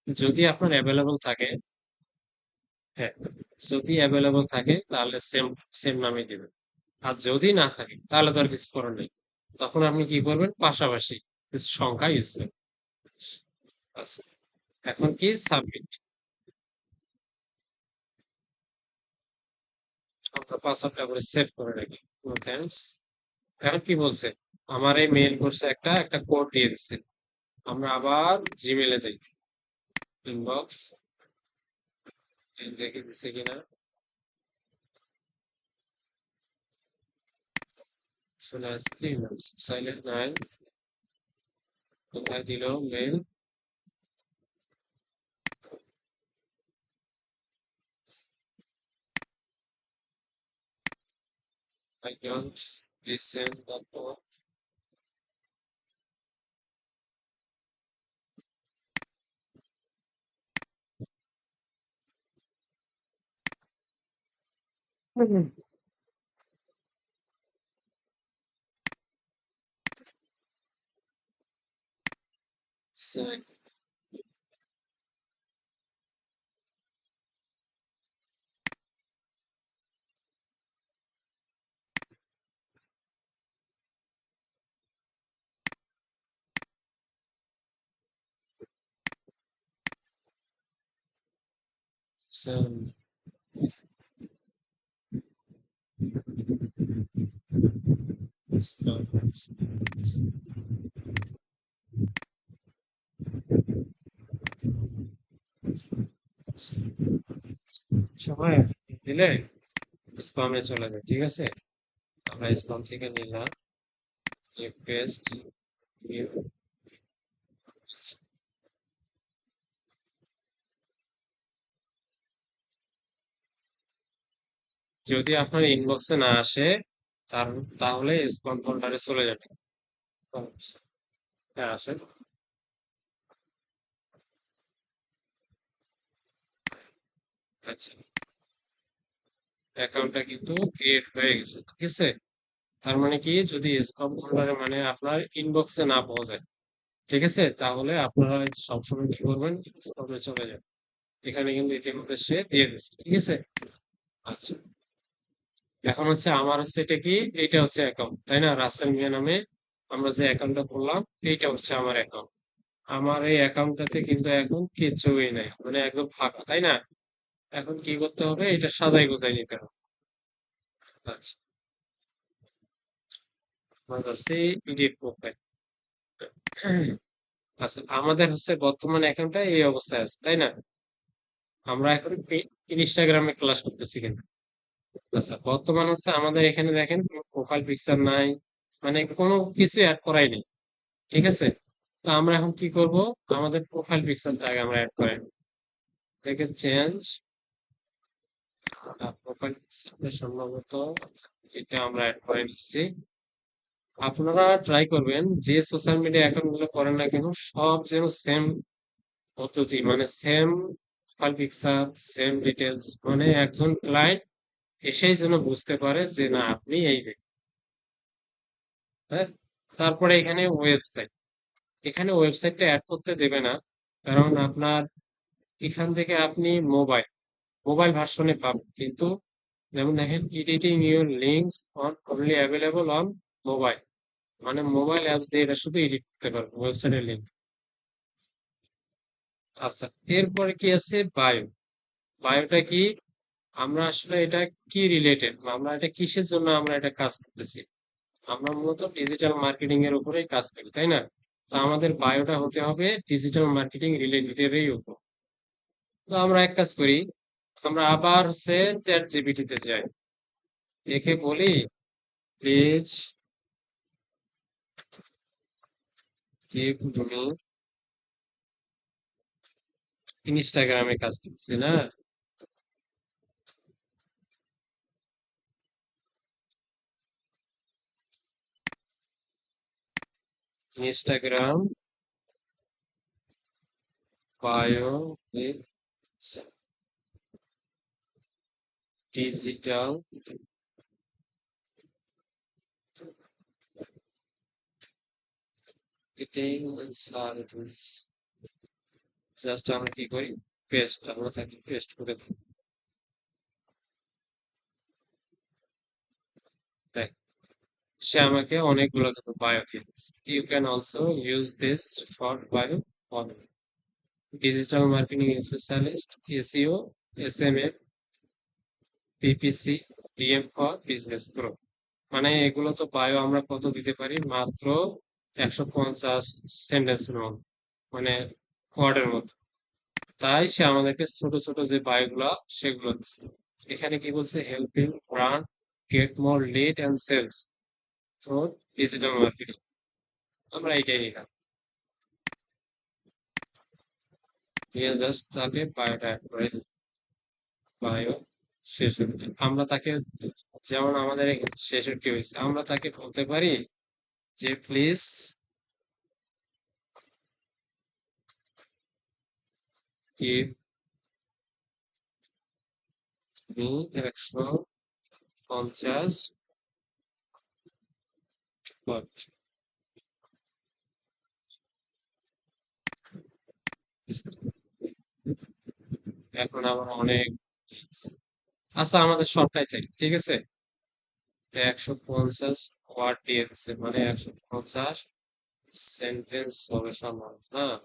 যদি আপনার অ্যাভেলেবল থাকে, হ্যাঁ, যদি অ্যাভেলেবল থাকে তাহলে সেম সেম নামই দিবেন। আর যদি না থাকে তাহলে তো আর কিছু করার নেই, তখন আপনি কি করবেন, পাশাপাশি কিছু সংখ্যা ইউজ করবেন। আচ্ছা, এখন কি সাবমিট। আমরা পাসওয়ার্ডটা করে সেভ করে রাখি। No thanks. এখন কি বলছে, আমার এই মেইল করছে একটা একটা কোড দিয়ে দিচ্ছে। আমরা আবার জিমেলে যাই, ইনবক্স দেখে দিচ্ছে কিনা। চলে আসছে সাইলেন্ট নাই, কোথায় দিল mail. I don't listen that one. Second, so, stop. সময় দিলে স্পামে চলে যায়, ঠিক আছে। আমরা স্পাম থেকে নিলাম, পেস্ট, যদি আপনার ইনবক্সে না আসে তার তাহলে স্পাম ফোল্ডারে চলে যাবে। হ্যাঁ, আসে। আচ্ছা, অ্যাকাউন্টটা কিন্তু ক্রিয়েট হয়ে গেছে, ঠিক আছে। তার মানে কি, যদি স্পাম ফোল্ডারে মানে আপনার ইনবক্সে না পাওয়া যায়, ঠিক আছে, তাহলে আপনারা সবসময় কি করবেন, স্পামে চলে যাবেন। এখানে কিন্তু ইতিমধ্যে সে দিয়ে দিচ্ছে, ঠিক আছে। আচ্ছা, এখন হচ্ছে আমার হচ্ছে এটা কি, এইটা হচ্ছে অ্যাকাউন্ট, তাই না, রাসেল মিয়া নামে আমরা যে অ্যাকাউন্টটা করলাম, এইটা হচ্ছে আমার অ্যাকাউন্ট। আমার এই অ্যাকাউন্টটাতে কিন্তু এখন কিছুই নাই, মানে একদম ফাঁকা, তাই না। এখন কি করতে হবে, এটা সাজাই গোছাই নিতে হবে। আচ্ছা, আমার কাছে ইডিট প্রোফাইল। আচ্ছা, আমাদের হচ্ছে বর্তমান অ্যাকাউন্টটা এই অবস্থায় আছে, তাই না। আমরা এখন ইনস্টাগ্রামে ক্লাস করতেছি কিন্তু। আচ্ছা, বর্তমান হচ্ছে আমাদের এখানে দেখেন কোনো প্রোফাইল পিকচার নাই, মানে কোনো কিছু অ্যাড করাই নেই। ঠিক আছে, তো আমরা এখন কি করব, আমাদের প্রোফাইল পিকচারটা আগে আমরা অ্যাড করে নিই। দেখে চেঞ্জ প্রোফাইল পিকচারটা সম্ভবত এটা আমরা অ্যাড করে নিচ্ছি। আপনারা ট্রাই করবেন যে সোশ্যাল মিডিয়া অ্যাকাউন্ট গুলো করেন না কেন সব যেন সেম পদ্ধতি, মানে same profile picture, same details, মানে একজন ক্লায়েন্ট এসেই যেন বুঝতে পারে যে না আপনি এই ব্যক্তি। হ্যাঁ, তারপরে এখানে ওয়েবসাইট, এখানে ওয়েবসাইটটা অ্যাড করতে দেবে না, কারণ আপনার এখান থেকে আপনি মোবাইল মোবাইল ভার্সনে পাবেন কিন্তু। যেমন দেখেন editing your links on only available on mobile, মানে মোবাইল অ্যাপস দিয়ে এটা শুধু এডিট করতে পারবেন ওয়েবসাইটের লিঙ্ক। আচ্ছা, এরপরে কি আছে বায়ো। বায়োটা কি, আমরা আসলে এটা কি রিলেটেড, আমরা এটা কিসের জন্য আমরা এটা কাজ করতেছি। আমরা মূলত ডিজিটাল মার্কেটিং এর উপরেই কাজ করি, তাই না? তো আমাদের বায়োটা হতে হবে ডিজিটাল মার্কেটিং রিলেটেডেরই উপর। তো আমরা এক কাজ করি, আমরা আবার হচ্ছে চ্যাট জিপিটিতে যাই, দেখে বলি প্লিজ গিভ মি, ইনস্টাগ্রামে কাজ করছি না, Instagram bio with digital marketing service. Just আমরা কি করি, পেস্ট, আমরা তাকে পেস্ট করে দিই। দেখ, সে আমাকে অনেকগুলো কিন্তু বায়ো দিয়েছে। You can also use this for bio on digital marketing specialist, SEO, SMM, PPC, DM for business grow. মানে এগুলো তো বায়ো আমরা কত দিতে পারি, মাত্র 150 সেন্টেন্সের মতো, মানে ওয়ার্ডের মতো। তাই সে আমাদেরকে ছোট ছোট যে বায়ো গুলা সেগুলো দিচ্ছে। এখানে কি বলছে, helping brand get more lead and sales through digital marketing. আমরা এইটাই নিলাম, নিয়ে জাস্ট তাকে বায়োটা অ্যাড করে দিই। বায়ো 66, আমরা তাকে, যেমন আমাদের এখানে 66 হয়েছে, আমরা তাকে বলতে পারি যে প্লিজ গিভ মি 150 ওয়ার্ড। এখন আমার অনেক, আচ্ছা আমাদের সবটাই চাই, ঠিক আছে, 150 ওয়ার্ড দিয়ে দিচ্ছে, মানে 150 সেন্টেন্স হবে সমান, হ্যাঁ।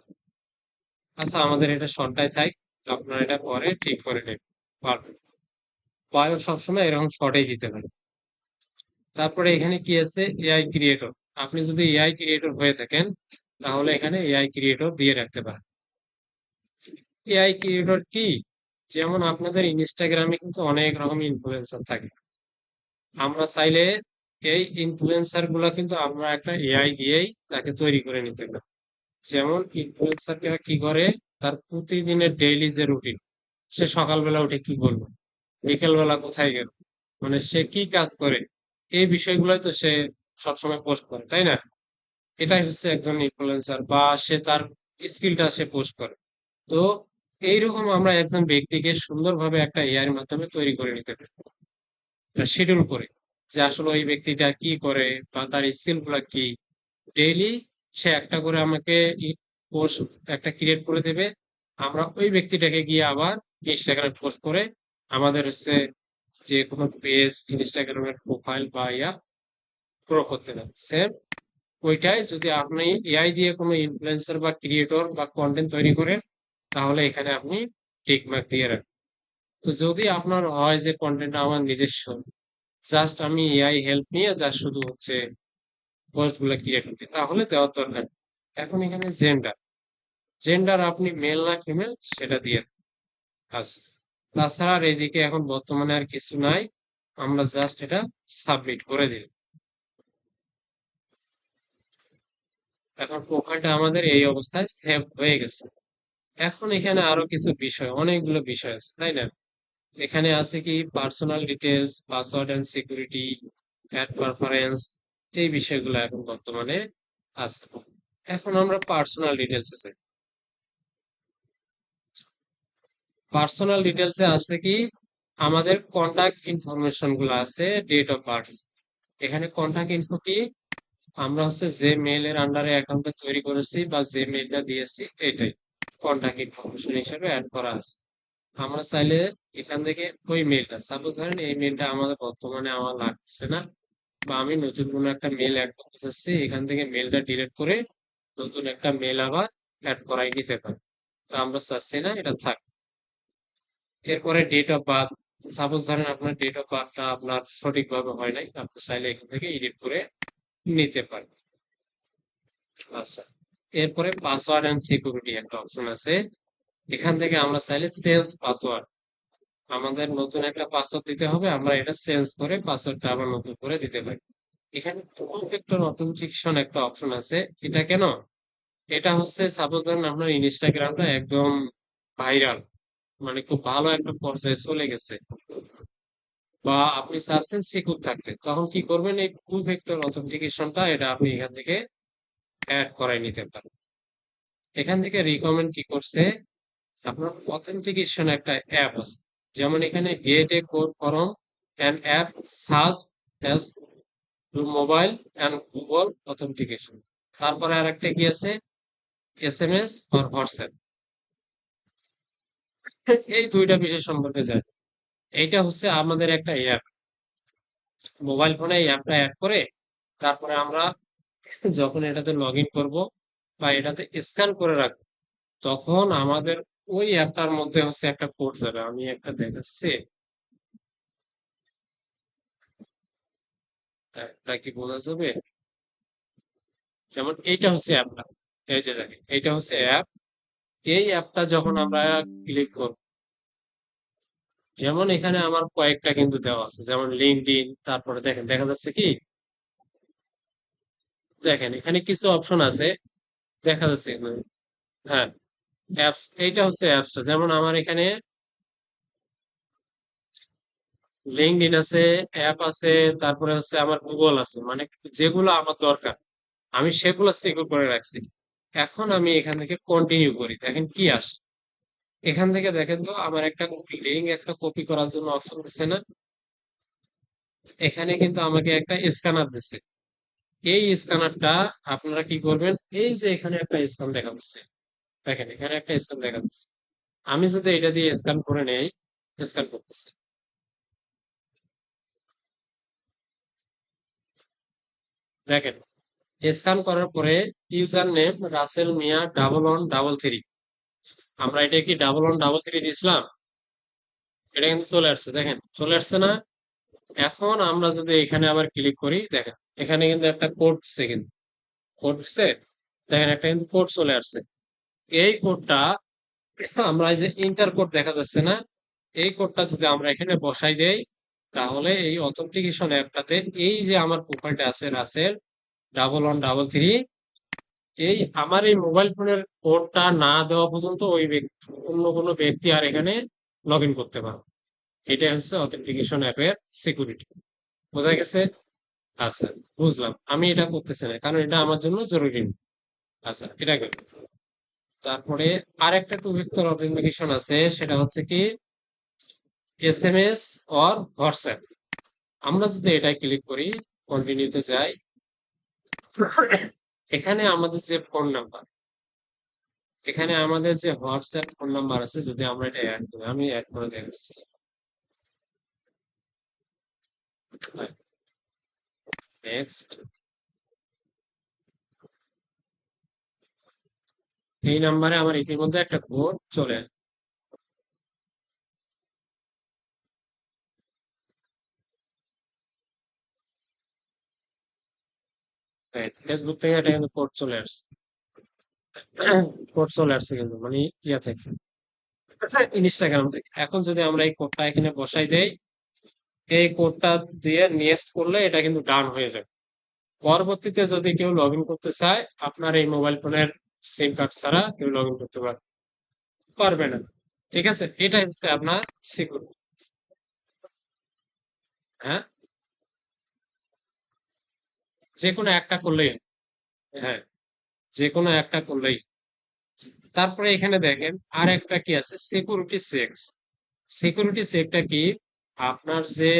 আচ্ছা আমাদের এটা শর্টটাই থাক, আপনার এটা পরে ঠিক করে নেবেন, পারবেন। বায়ো সবসময় এরকম শর্টেই দিতে পারে। তারপরে এখানে কি আছে, এআই ক্রিয়েটর। আপনি যদি এআই ক্রিয়েটর হয়ে থাকেন তাহলে এখানে এআই ক্রিয়েটর দিয়ে রাখতে পারেন। এআই ক্রিয়েটর কি, যেমন আপনাদের ইনস্টাগ্রামে কিন্তু অনেক রকম ইনফ্লুয়েন্সার থাকে, আমরা চাইলে এই ইনফ্লুয়েন্সার গুলা কিন্তু আমরা একটা এআই দিয়েই তাকে তৈরি করে নিতে পারি। যেমন ইনফ্লুয়েন্সাররা কি করে, তার প্রতিদিনের ডেইলি যে রুটিন, সে সকালবেলা উঠে কি করলো, বিকেলবেলা কোথায় গেল, মানে সে কি কাজ করে, এই বিষয়গুলোই তো সে সবসময় পোস্ট করে, তাই না? এটাই হচ্ছে একজন ইনফ্লুয়েন্সার, বা সে তার স্কিলটা সে পোস্ট করে। তো এইরকম আমরা একজন ব্যক্তিকে সুন্দরভাবে একটা এআই এর মাধ্যমে তৈরি করে নিতে পারি, শিডিউল করে, যে আসলে ওই ব্যক্তিটা কি করে বা তার স্কিল গুলা কি। ডেইলি সে একটা করে আমাকে পোস্ট একটা ক্রিয়েট করে দেবে, আমরা ওই ব্যক্তিটাকে গিয়ে আবার ইনস্টাগ্রামে পোস্ট করে আমাদের হচ্ছে যে কোনো পেজ, ইনস্টাগ্রামের প্রোফাইল বা ইয়া গ্রো করতে পারে। সেম ওইটাই যদি আপনি এআই দিয়ে কোনো ইনফ্লুয়েন্সার বা ক্রিয়েটর বা কন্টেন্ট তৈরি করেন, তাহলে এখানে আপনি টিক মার্ক দিয়ে রাখবেন। তো যদি আপনার হয় যে কন্টেন্টটা আমার নিজস্ব, জাস্ট আমি এআই হেল্প নিয়ে জাস্ট শুধু হচ্ছে পোস্ট গুলা ক্রিয়েট করি, তাহলে দেওয়ার দরকার নেই। এখন এখানে জেন্ডার, জেন্ডার আপনি মেল না ফিমেল সেটা দিয়ে দিন। আছে। তাছাড়া আর এইদিকে এখন বর্তমানে আর কিছু নাই, আমরা জাস্ট এটা সাবমিট করে দিই। এখন প্রোফাইলটা আমাদের এই অবস্থায় সেভ হয়ে গেছে। এখন এখানে আরো কিছু বিষয়, অনেকগুলো বিষয় আছে, তাই না? এখানে আছে কি personal details, password and security, ad preference, এই বিষয়গুলো এখন বর্তমানে আছে। এখন আমরা পার্সোনাল ডিটেলস আছে, পার্সোনাল ডিটেলসে আছে কি আমাদের কন্টাক্ট ইনফরমেশন গুলো আছে, ডেট অফ বার্থ। এখানে কন্টাক্ট ইনফো কি, আমরা হচ্ছে যে মেইলের আন্ডারে অ্যাকাউন্টটা তৈরি করেছি বা যে মেইলটা দিয়েছি এটাই কন্টাক্ট ইনফরমেশন হিসেবে অ্যাড করা আছে। আমরা চাইলে এখান থেকে ওই মেইলটা, সাপোজ ধরেন এই মেইলটা আমাদের বর্তমানে আমার লাগছে না, বা আমি নতুন কোনো একটা মেইল অ্যাড করতে চাচ্ছি, এখান থেকে মেইলটা ডিলিট করে নতুন একটা মেইল আবার অ্যাড করাই দিতে পারি। তো আমরা চাচ্ছি না, এটা থাক। এরপরে ডেট অফ বার্থ, সাপোজ ধরেন আপনার ডেট অফ বার্থটা আপনার সঠিকভাবে হয় নাই, আপনি চাইলে এখান থেকে এডিট করে নিতে পারেন। আচ্ছা, এরপরে পাসওয়ার্ড এন্ড সিকিউরিটি একটা অপশন আছে, এখান থেকে আমরা চাইলে চেঞ্জ পাসওয়ার্ড, আমাদের নতুন একটা পাসওয়ার্ড দিতে হবে, আমরা এটা চেঞ্জ করে পাসওয়ার্ডটা আবার নতুন করে দিতে পারি। এখানে টু ফ্যাক্টর অথেন্টিকেশন একটা অপশন আছে, এটা কেন? এটা হচ্ছে সাপোজ ধরেন আপনার ইনস্টাগ্রামটা একদম ভাইরাল, মানে খুব ভালো একটা পর্যায়ে চলে গেছে, বা আপনি চাচ্ছেন সিকিউর থাকতে, তখন কি করবেন, এই টু ফ্যাক্টর অথেন্টিকেশনটা এটা আপনি এখান থেকে অ্যাড করাই নিতে পারেন। এখান থেকে রিকমেন্ড কি করছে, আপনার অথেন্টিকেশন একটা অ্যাপ আছে, যেমন এখানে gate A code form an app search as to mobile and Google authentication. তারপরে আর একটা কি আছে, এসএমএস আর হোয়াটসঅ্যাপ, এই দুইটা বিষয় সম্পর্কে জানি। এইটা হচ্ছে আমাদের একটা অ্যাপ, মোবাইল ফোনে এই অ্যাপটা অ্যাড করে তারপরে আমরা যখন এটাতে লগ ইন করবো বা এটাতে স্ক্যান করে রাখবো, তখন আমাদের ওই অ্যাপটার মধ্যে হচ্ছে একটা কোড যাবে, আমি একটা দেখাচ্ছি, অ্যাপটা কি বোঝা যাবে? যেমন এইটা হচ্ছে অ্যাপটা, এই যে দেখেন এইটা হচ্ছে অ্যাপ। এই অ্যাপটা যখন আমরা ক্লিক করব, যেমন এখানে আমার কয়েকটা কিন্তু দেওয়া আছে, যেমন লিঙ্কডইন, তারপরে দেখেন দেখা যাচ্ছে কি, দেখেন এখানে কিছু অপশন আছে, দেখা যাচ্ছে এখানে। হ্যাঁ, অ্যাপস, এইটা হচ্ছে অ্যাপসটা, যেমন আমার এখানে লিঙ্কডইন আছে, অ্যাপ আছে, তারপরে হচ্ছে আমার গুগল আছে, মানে যেগুলো আমার দরকার আমি সেগুলো সিকিউর করে রাখছি। এখন আমি এখান থেকে কন্টিনিউ করি, দেখেন কি আসে। এখান থেকে দেখেন তো আমার একটা লিঙ্ক একটা কপি করার জন্য অপশন দিচ্ছে না, এখানে কিন্তু আমাকে একটা স্ক্যানার দিচ্ছে। এই স্ক্যানারটা আপনারা কি করবেন, এই যে এখানে একটা স্ক্যান দেখা যাচ্ছে, দেখেন এখানে একটা স্ক্যান দেখা যাচ্ছে, আমি যদি এটা দিয়ে স্ক্যান করে নেই, স্ক্যান করতেছে, দেখেন স্ক্যান করার পরে ইউজার নেম রাসেল মিয়া 1113, আমরা এটা কি 1113 দিয়েছিলাম, এটা কিন্তু চলে আসছে, দেখেন চলে আসছে না? এখন আমরা যদি এখানে আবার ক্লিক করি, দেখেন এখানে কিন্তু একটা কোড দিচ্ছে, কিন্তু কোড দিচ্ছে, দেখেন একটা কিন্তু কোড চলে আসছে। এই কোডটা আমরা এই যে ইন্টার কোড দেখা যাচ্ছে না, এই কোডটা যদি আমরা এখানে বসাই দেই, তাহলে এই অথেন্টিকেশন অ্যাপটাতে এই যে আমার প্রোফাইলটা আছে রাসেল 1113, এই আমার এই মোবাইল ফোনের কোডটা না দেওয়া পর্যন্ত ওই ব্যক্তি, অন্য কোনো ব্যক্তি আর এখানে লগ ইন করতে পারে। এটাই হচ্ছে অথেন্টিকেশন অ্যাপের সিকিউরিটি। বোঝা গেছে? আচ্ছা, বুঝলাম, আমি এটা করতেছি না কারণ এটা আমার জন্য জরুরি না। আচ্ছা, এটা গেল। তারপরে আরেকটা টু ভেক্টর অথেন্টিকেশন আছে, সেটা হচ্ছে কি এসএমএস অর হোয়াটসঅ্যাপ। আমরা যদি এটা ক্লিক করি, কন্টিনিউতে যাই, এখানে আমাদের যে ফোন নাম্বার, এখানে আমাদের যে হোয়াটসঅ্যাপ ফোন নাম্বার আছে, যদি আমরা এটা অ্যাড করি, আমি অ্যাড করে দেখাচ্ছি, নেক্সট। এই নাম্বারে আমার ইতিমধ্যে একটা কোড চলে আসে। ফেসবুক থেকে এটা কিন্তু কোড চলে আসছে, কোড চলে আসছে কিন্তু মানে ইয়া থেকে। ইনস্টাগ্রাম থেকে। এখন যদি আমরা এই কোডটা এখানে বসাই দেই, এই কোডটা দিয়ে নেক্সট করলে এটা কিন্তু ডান হয়ে যাবে। পরবর্তীতে যদি কেউ লগ ইন করতে চায়, আপনার এই মোবাইল ফোনের সিম কার্ড ছাড়া কেউ লগ ইন করতে পারবে না। ঠিক আছে, এটাই হচ্ছে আপনার সিকিউরিটি। হ্যাঁ, যে কোনো একটা করলেই হবে। হ্যাঁ, যে কোনো একটা করলেই। তারপরে এখানে দেখেন আর একটা কি আছে, সিকিউরিটি চেকস। সিকিউরিটি চেকটা কি, আপনার যে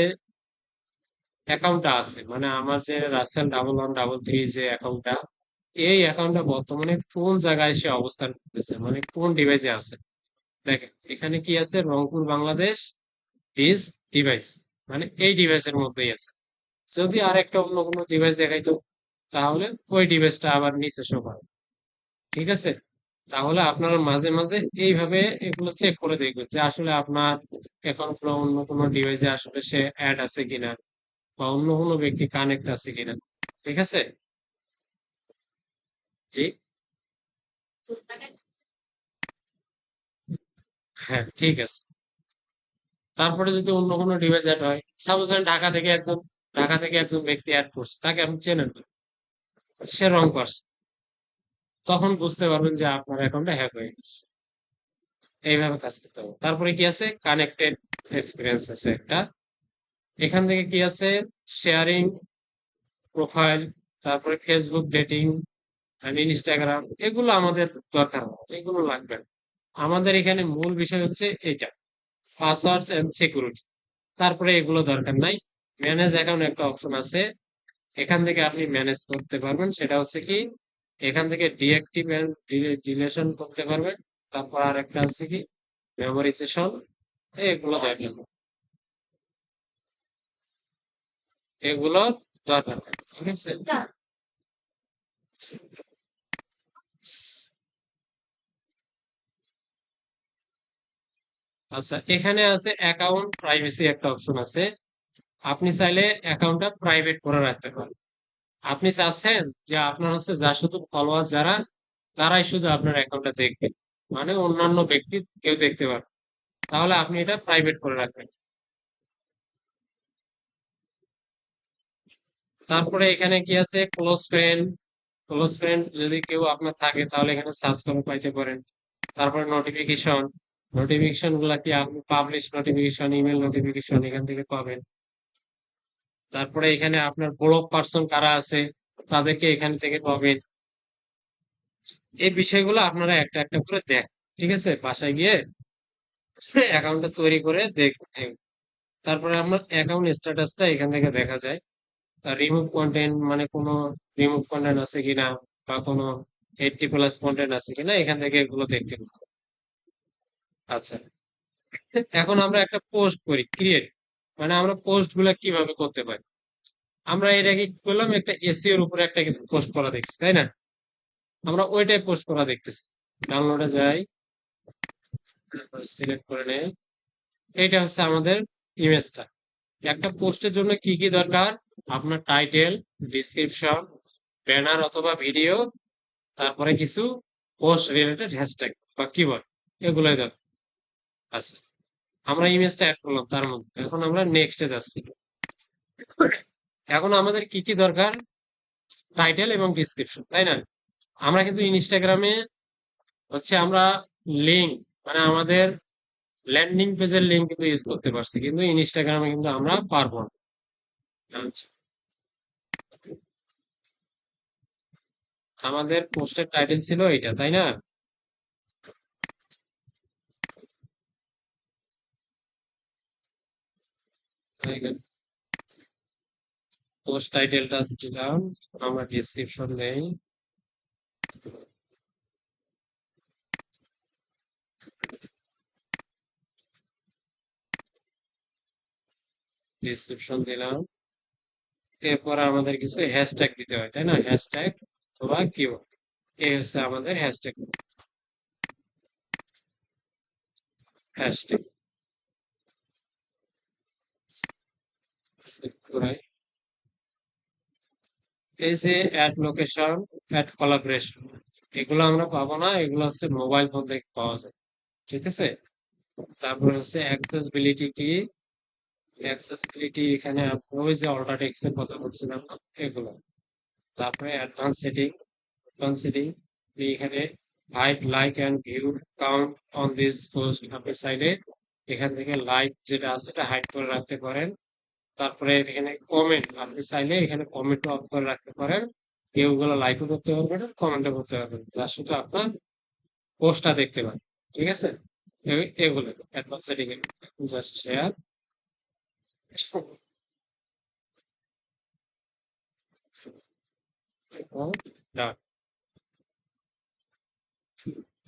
অ্যাকাউন্টটা আছে, মানে আমার যে রাসেল 1113 যে অ্যাকাউন্টটা, এই অ্যাকাউন্টটা বর্তমানে কোন জায়গায় সে অবস্থান করতেছে, মানে কোন ডিভাইসে আছে। দেখেন এখানে কি আছে, রংপুর বাংলাদেশ ইজ ডিভাইস, মানে এই ডিভাইসের মধ্যেই আছে। যদি আর একটা অন্য কোনো ডিভাইস দেখাইতো, তাহলে ওই ডিভাইসটা আবার নিচে শো করে। ঠিক আছে, তাহলে আপনারা মাঝে মাঝে এইভাবে এগুলো চেক করে দেখবেন যে আসলে আপনার অ্যাকাউন্ট অন্য কোনো ডিভাইসে আসলে সে অ্যাড আছে কিনা, বা অন্য কোনো ব্যক্তি কানেক্ট আছে কিনা। ঠিক আছে, জি, হ্যাঁ ঠিক আছে। তারপরে যদি অন্য কোনো ডিভাইস অ্যাড হয়, সাপোজ ঢাকা থেকে একজন ব্যক্তি অ্যাড করছে, তাকে আপনি চেনেন না, সে রং করছে, তখন বুঝতে পারবেন যে আপনার অ্যাকাউন্টটা হ্যাক হয়ে গেছে। এইভাবে কাজ করতে হবে। তারপরে কি আছে, কানেক্টেড এক্সপিরিয়েন্স আছে একটা। এখান থেকে কি আছে, শেয়ারিং প্রোফাইল, তারপরে ফেসবুক ডেটিং, ইনস্টাগ্রাম, এগুলো আমাদের দরকার হবে, এগুলো লাগবে না। আমাদের এখানে মূল বিষয় হচ্ছে এটা, পাসওয়ার্ড এন্ড সিকিউরিটি। তারপরে এগুলো দরকার নাই। ম্যানেজ অ্যাকাউন্ট একটা অপশন আছে, এখান থেকে আপনি ম্যানেজ করতে পারবেন। সেটা হচ্ছে কি, এখান থেকে ডিঅ্যাক্টিভ এন্ড ডিলেশন করতে পারবেন। তারপর আর একটা আছে কি, মেমোরাইজেশন। এগুলো দেখেন, এগুলো দরকার নেই। ঠিক আছে, আচ্ছা এখানে আছে অ্যাকাউন্ট প্রাইভেসি একটা অপশন আছে। আপনি চাইলে অ্যাকাউন্টটা প্রাইভেট করে রাখতে পারেন। আপনি চাচ্ছেন যে আপনার হচ্ছে যা শুধু ফলোয়ার যারা, তারাই শুধু আপনার অ্যাকাউন্টটা দেখবে, মানে অন্যান্য ব্যক্তি কেউ দেখতে পারবে, তাহলে আপনি এটা প্রাইভেট করে রাখবেন। তারপরে এখানে কি আছে, ক্লোজ ফ্রেন্ড। ক্লোজ ফ্রেন্ড যদি কেউ আপনার থাকে, তাহলে এখানে সার্চ করে পাইতে পারেন। তারপরে নোটিফিকেশন, নোটিফিকেশন গুলা কি আপনি পাবলিশ নোটিফিকেশন, ইমেল নোটিফিকেশন এখান থেকে পাবেন। তারপরে এখানে আপনার বড় পার্সন কারা আছে, তাদেরকে এখান থেকে পাবেন। এই বিষয়গুলো আপনারা একটা একটা করে দেখ, ঠিক আছে, বাসায় গিয়ে অ্যাকাউন্টটা তৈরি করে দেখেন। তারপরে আপনার অ্যাকাউন্ট স্ট্যাটাসটা এখান থেকে দেখা যায়। রিমুভ কন্টেন্ট, মানে কোনো রিমুভ কন্টেন্ট আছে কিনা, বা কোনো 80+ কন্টেন্ট আছে কিনা, এখান থেকে এগুলো দেখতে পাবো। আচ্ছা, এখন আমরা একটা পোস্ট করি ক্রিয়েট, মানে আমরা পোস্ট গুলা কিভাবে করতে পারি। আমরা এর আগে কি করলাম, একটা এসইও এর উপরে একটা পোস্ট করা দেখছি, তাই না? আমরা ওইটাই পোস্ট করা দেখতেছি। ডাউনলোডে যাই, সিলেক্ট করে নেই। এইটা হচ্ছে আমাদের ইমেজটা। একটা পোস্টের জন্য কি কি দরকার, আপনার টাইটেল, ডিসক্রিপশন, ব্যানার অথবা ভিডিও, তারপরে কিছু পোস্ট রিলেটেড হ্যাশট্যাগ বা কিওয়ার্ড, এগুলোই দরকার। আচ্ছা, আমরা ইমেজটা অ্যাড করলাম তার মধ্যে, এখন আমরা নেক্সটে যাচ্ছি। এখন আমাদের কি কি দরকার, টাইটেল এবং ডিসক্রিপশন, তাই না? আমরা কিন্তু ইনস্টাগ্রামে হচ্ছে আমরা লিঙ্ক, মানে আমাদের ল্যান্ডিং পেজের লিঙ্ক কিন্তু ইউজ করতে পারছি, কিন্তু ইনস্টাগ্রামে কিন্তু আমরা পারবো না। আচ্ছা, আমাদের পোস্টের টাইটেল ছিল এটা, তাই না? পোস্ট টাইটেলটা দিলাম, আমরা ডিসক্রিপশন নেই। ডিসক্রিপশন দিলাম, এরপর আমাদের কিছু হ্যাশট্যাগ দিতে হয়, তাই না? হ্যাশট্যাগ অথবা কিওয়ার্ড, এই হচ্ছে আমাদের হ্যাশট্যাগ। হ্যাশট্যাগ এই যে অ্যাড লোকেশন, অ্যাড কোলাবরেশন, এগুলো আমরা পাবো না, এগুলো হচ্ছে মোবাইল ফোন থেকে পাওয়া যায়। ঠিক আছে, তারপরে হচ্ছে অ্যাক্সেসিবিলিটি কি, অ্যাক্সেসিবিলিটি এখানে ওই যে অল্টা টেক্সট এর কথা বলছিলাম না, এগুলো। তারপরে অ্যাডভান্স সেটিং, অ্যাডভান্স সেটিং এখানে hide like and view count on this post, আপনি চাইলে এখান থেকে লাইক যেটা আছে সেটা হাইড করে রাখতে পারেন। তারপরে এখানে কমেন্ট, আপনি চাইলে এখানে কমেন্ট অফ করে রাখতে পারেন, কেউ গুলো লাইকও করতে পারবেন কমেন্টও করতে পারবেন, যা শুধু আপনার পোস্টটা দেখতে পান। ঠিক আছে, এগুলো অ্যাডভান্স সেটিং এর জাস্ট শেয়ার।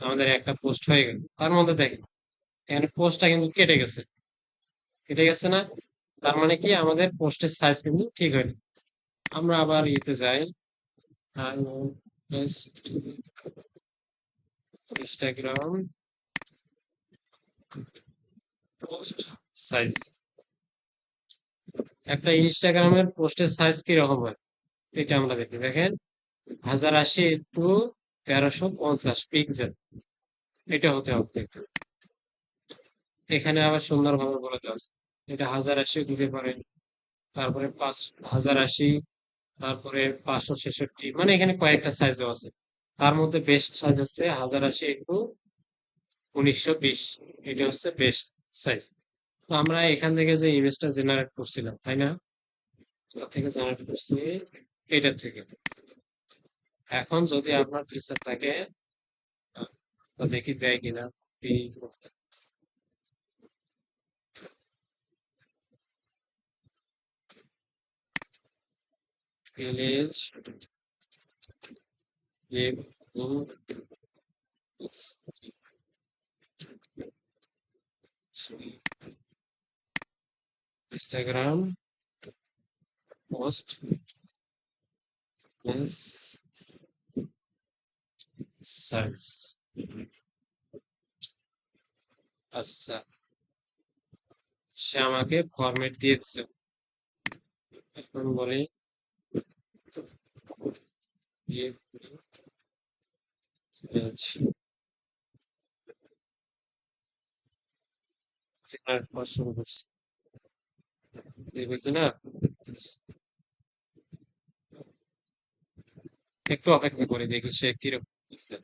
আমাদের একটা পোস্ট হয়ে গেল, তার মধ্যে দেখেন এখানে পোস্টটা কিন্তু কেটে গেছে, কেটে গেছে না? তার মানে কি আমাদের পোস্টের সাইজ কিন্তু ঠিক হয়নি। আমরা আবার ইতে যাই, ইনস্টাগ্রাম পোস্ট সাইজ, একটা ইনস্টাগ্রামের পোস্টের সাইজ কি রকম হয় এটা আমরা দেখি। দেখেন 1080 টু 1350 পিক্সেল, এটা হতে হবে। এখানে আবার সুন্দরভাবে বলে দেওয়া আছে এটা 1080 দিতে পারেন, তারপরে 5080, তারপরে 566, মানে এখানে কয়েকটা সাইজ দেওয়া আছে। তার মধ্যে বেস্ট সাইজ হচ্ছে 1080 একটু 1920, এটা হচ্ছে বেস্ট সাইজ। তো আমরা এখান থেকে যে ইমেজটা জেনারেট করছিলাম, তাই না? কোথা থেকে জেনারেট করছি? এটার থেকে। এখন যদি আপনার ফিচার থাকে, তো দেখি দেয় কিনা। এই ভিলেজ ইনস্টাগ্রাম পোস্ট সাইজ। আচ্ছা, সে আমাকে ফরম্যাট দিয়ে দিচ্ছে। এখন বলি ইমেজ জেনারেট করা শুরু করছি, দেবে কিনা একটু অপেক্ষা করে দেখি সে কিরকম দিচ্ছে।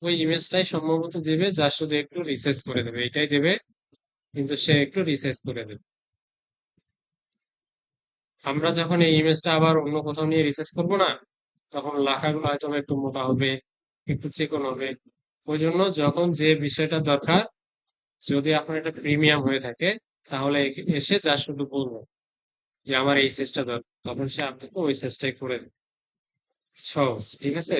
ওই ইমেজটাই সম্ভবত দেবে, যা শুধু একটু রিসার্চ করে দেবে, এটাই দেবে, কিন্তু সে একটু রিসার্চ করে দেবে। আমরা যখন এই ইমেজটা আবার অন্য কোথাও নিয়ে রিসার্চ করবো না, তখন লেখাগুলো হয়তো বা একটু মোটা হবে, একটু চিকন হবে। ওই জন্য যখন যে বিষয়টা দরকার, যদি আপনার এটা প্রিমিয়াম হয়ে থাকে, তাহলে এসে যা শুধু বলবো যে আমার এই সাইজটা দরকার, তখন সে আপনাকে ওই সাইজটাই করে দেবে। সহজ, ঠিক আছে।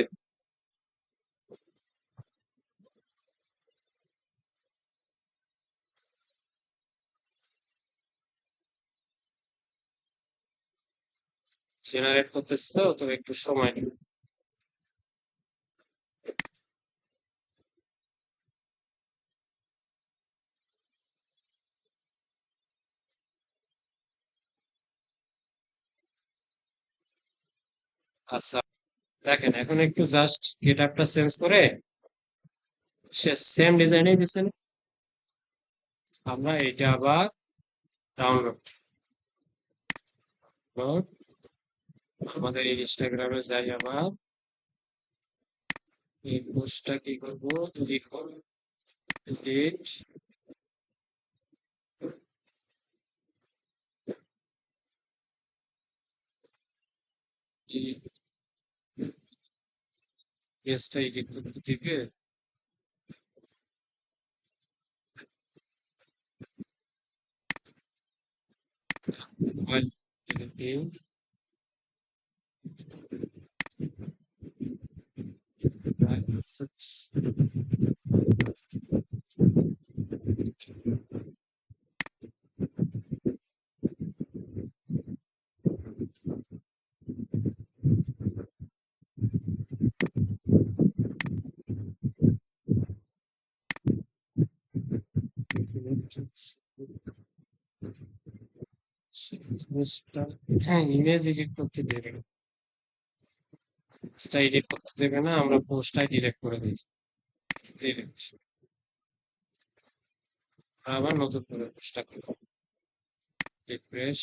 জেনারেট করতেছে তো, তো একটু সময় নেবে। আচ্ছা, দেখেন এখন একটু জাস্ট গেট আপটা চেঞ্জ করে সে সেম ডিজাইনেই দিচ্ছেন। আমরা এটা আবার ডাউনলোড, আমাদের ইনস্টাগ্রামে যাই, আবার এই পোস্টটা কি করবো, লিখবো ডিলিট পেজটা এডিট করতে দিবে। মোবাইল এডিটিং, হ্যাঁ, ইমেজ এডিট করতে দেবে না। পোস্টটা এডিট করতে দেবে না, আমরা পোস্টটাই ডিলিট করে দিই। ডিলিট। আবার নতুন করে পোস্টটা করব। রিফ্রেশ।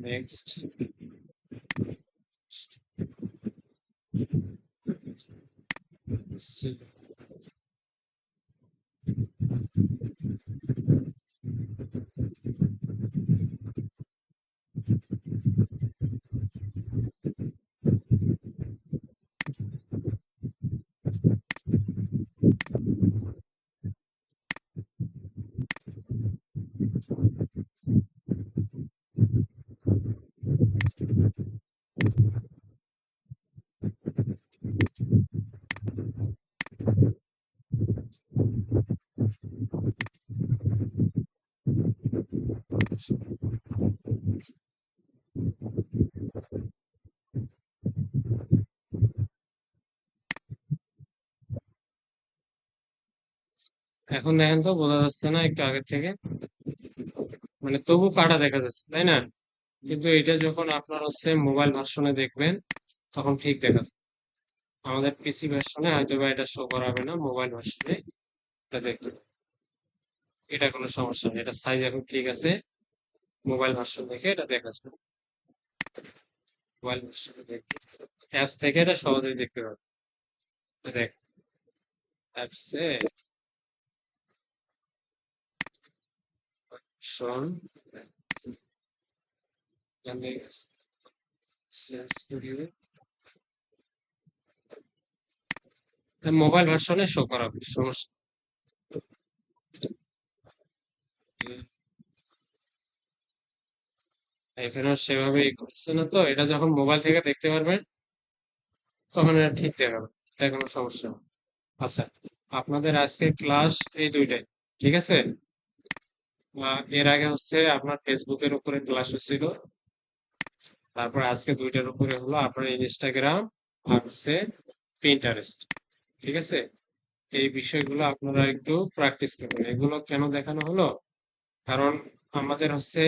নেক্সট। এখন দেখেন তো, বোঝা যাচ্ছে না একটু আগের থেকে? মানে তবু কাটা দেখা যাচ্ছে, তাই না? কিন্তু এটা যখন আপনার হচ্ছে মোবাইল ভার্সনে দেখবেন, তখন ঠিক দেখা যাবে। আমাদের পিসি ভার্সনে হয়তো বা এটা শো করাবে না, মোবাইল ভার্সনে এটা দেখতে পাবেন। এটা কোনো সমস্যা নেই, এটা সাইজ এখন ঠিক আছে। মোবাইল ভার্সন দেখে এটা দেখা যাবে। মোবাইল ভার্সনে দেখে অ্যাপস থেকে এটা সহজেই দেখতে পাবেন। দেখ, অ্যাপসে ভার্সন স্টুডিও মোবাইল ভার্সনে শো করাবে, সমস্যা নেই। এখানে সেভাবে করছে না তো, এটা যখন মোবাইল থেকে দেখতে পারবেন তখন এটা ঠিক দেখাবে। এটা কোনো সমস্যা নেই। আচ্ছা, আপনাদের আজকে ক্লাস এই দুইটাই, ঠিক আছে? এর আগে হচ্ছে আপনার ফেসবুকের উপরে ক্লাস হচ্ছিল, তারপর আজকে দুইটার উপরে হলো আপনার ইনস্টাগ্রাম আর হচ্ছে পিন্টারেস্ট, ঠিক আছে? এই বিষয়গুলো আপনারা একটু প্র্যাকটিস করবেন। এগুলো কেন দেখানো হলো? কারণ আমাদের হচ্ছে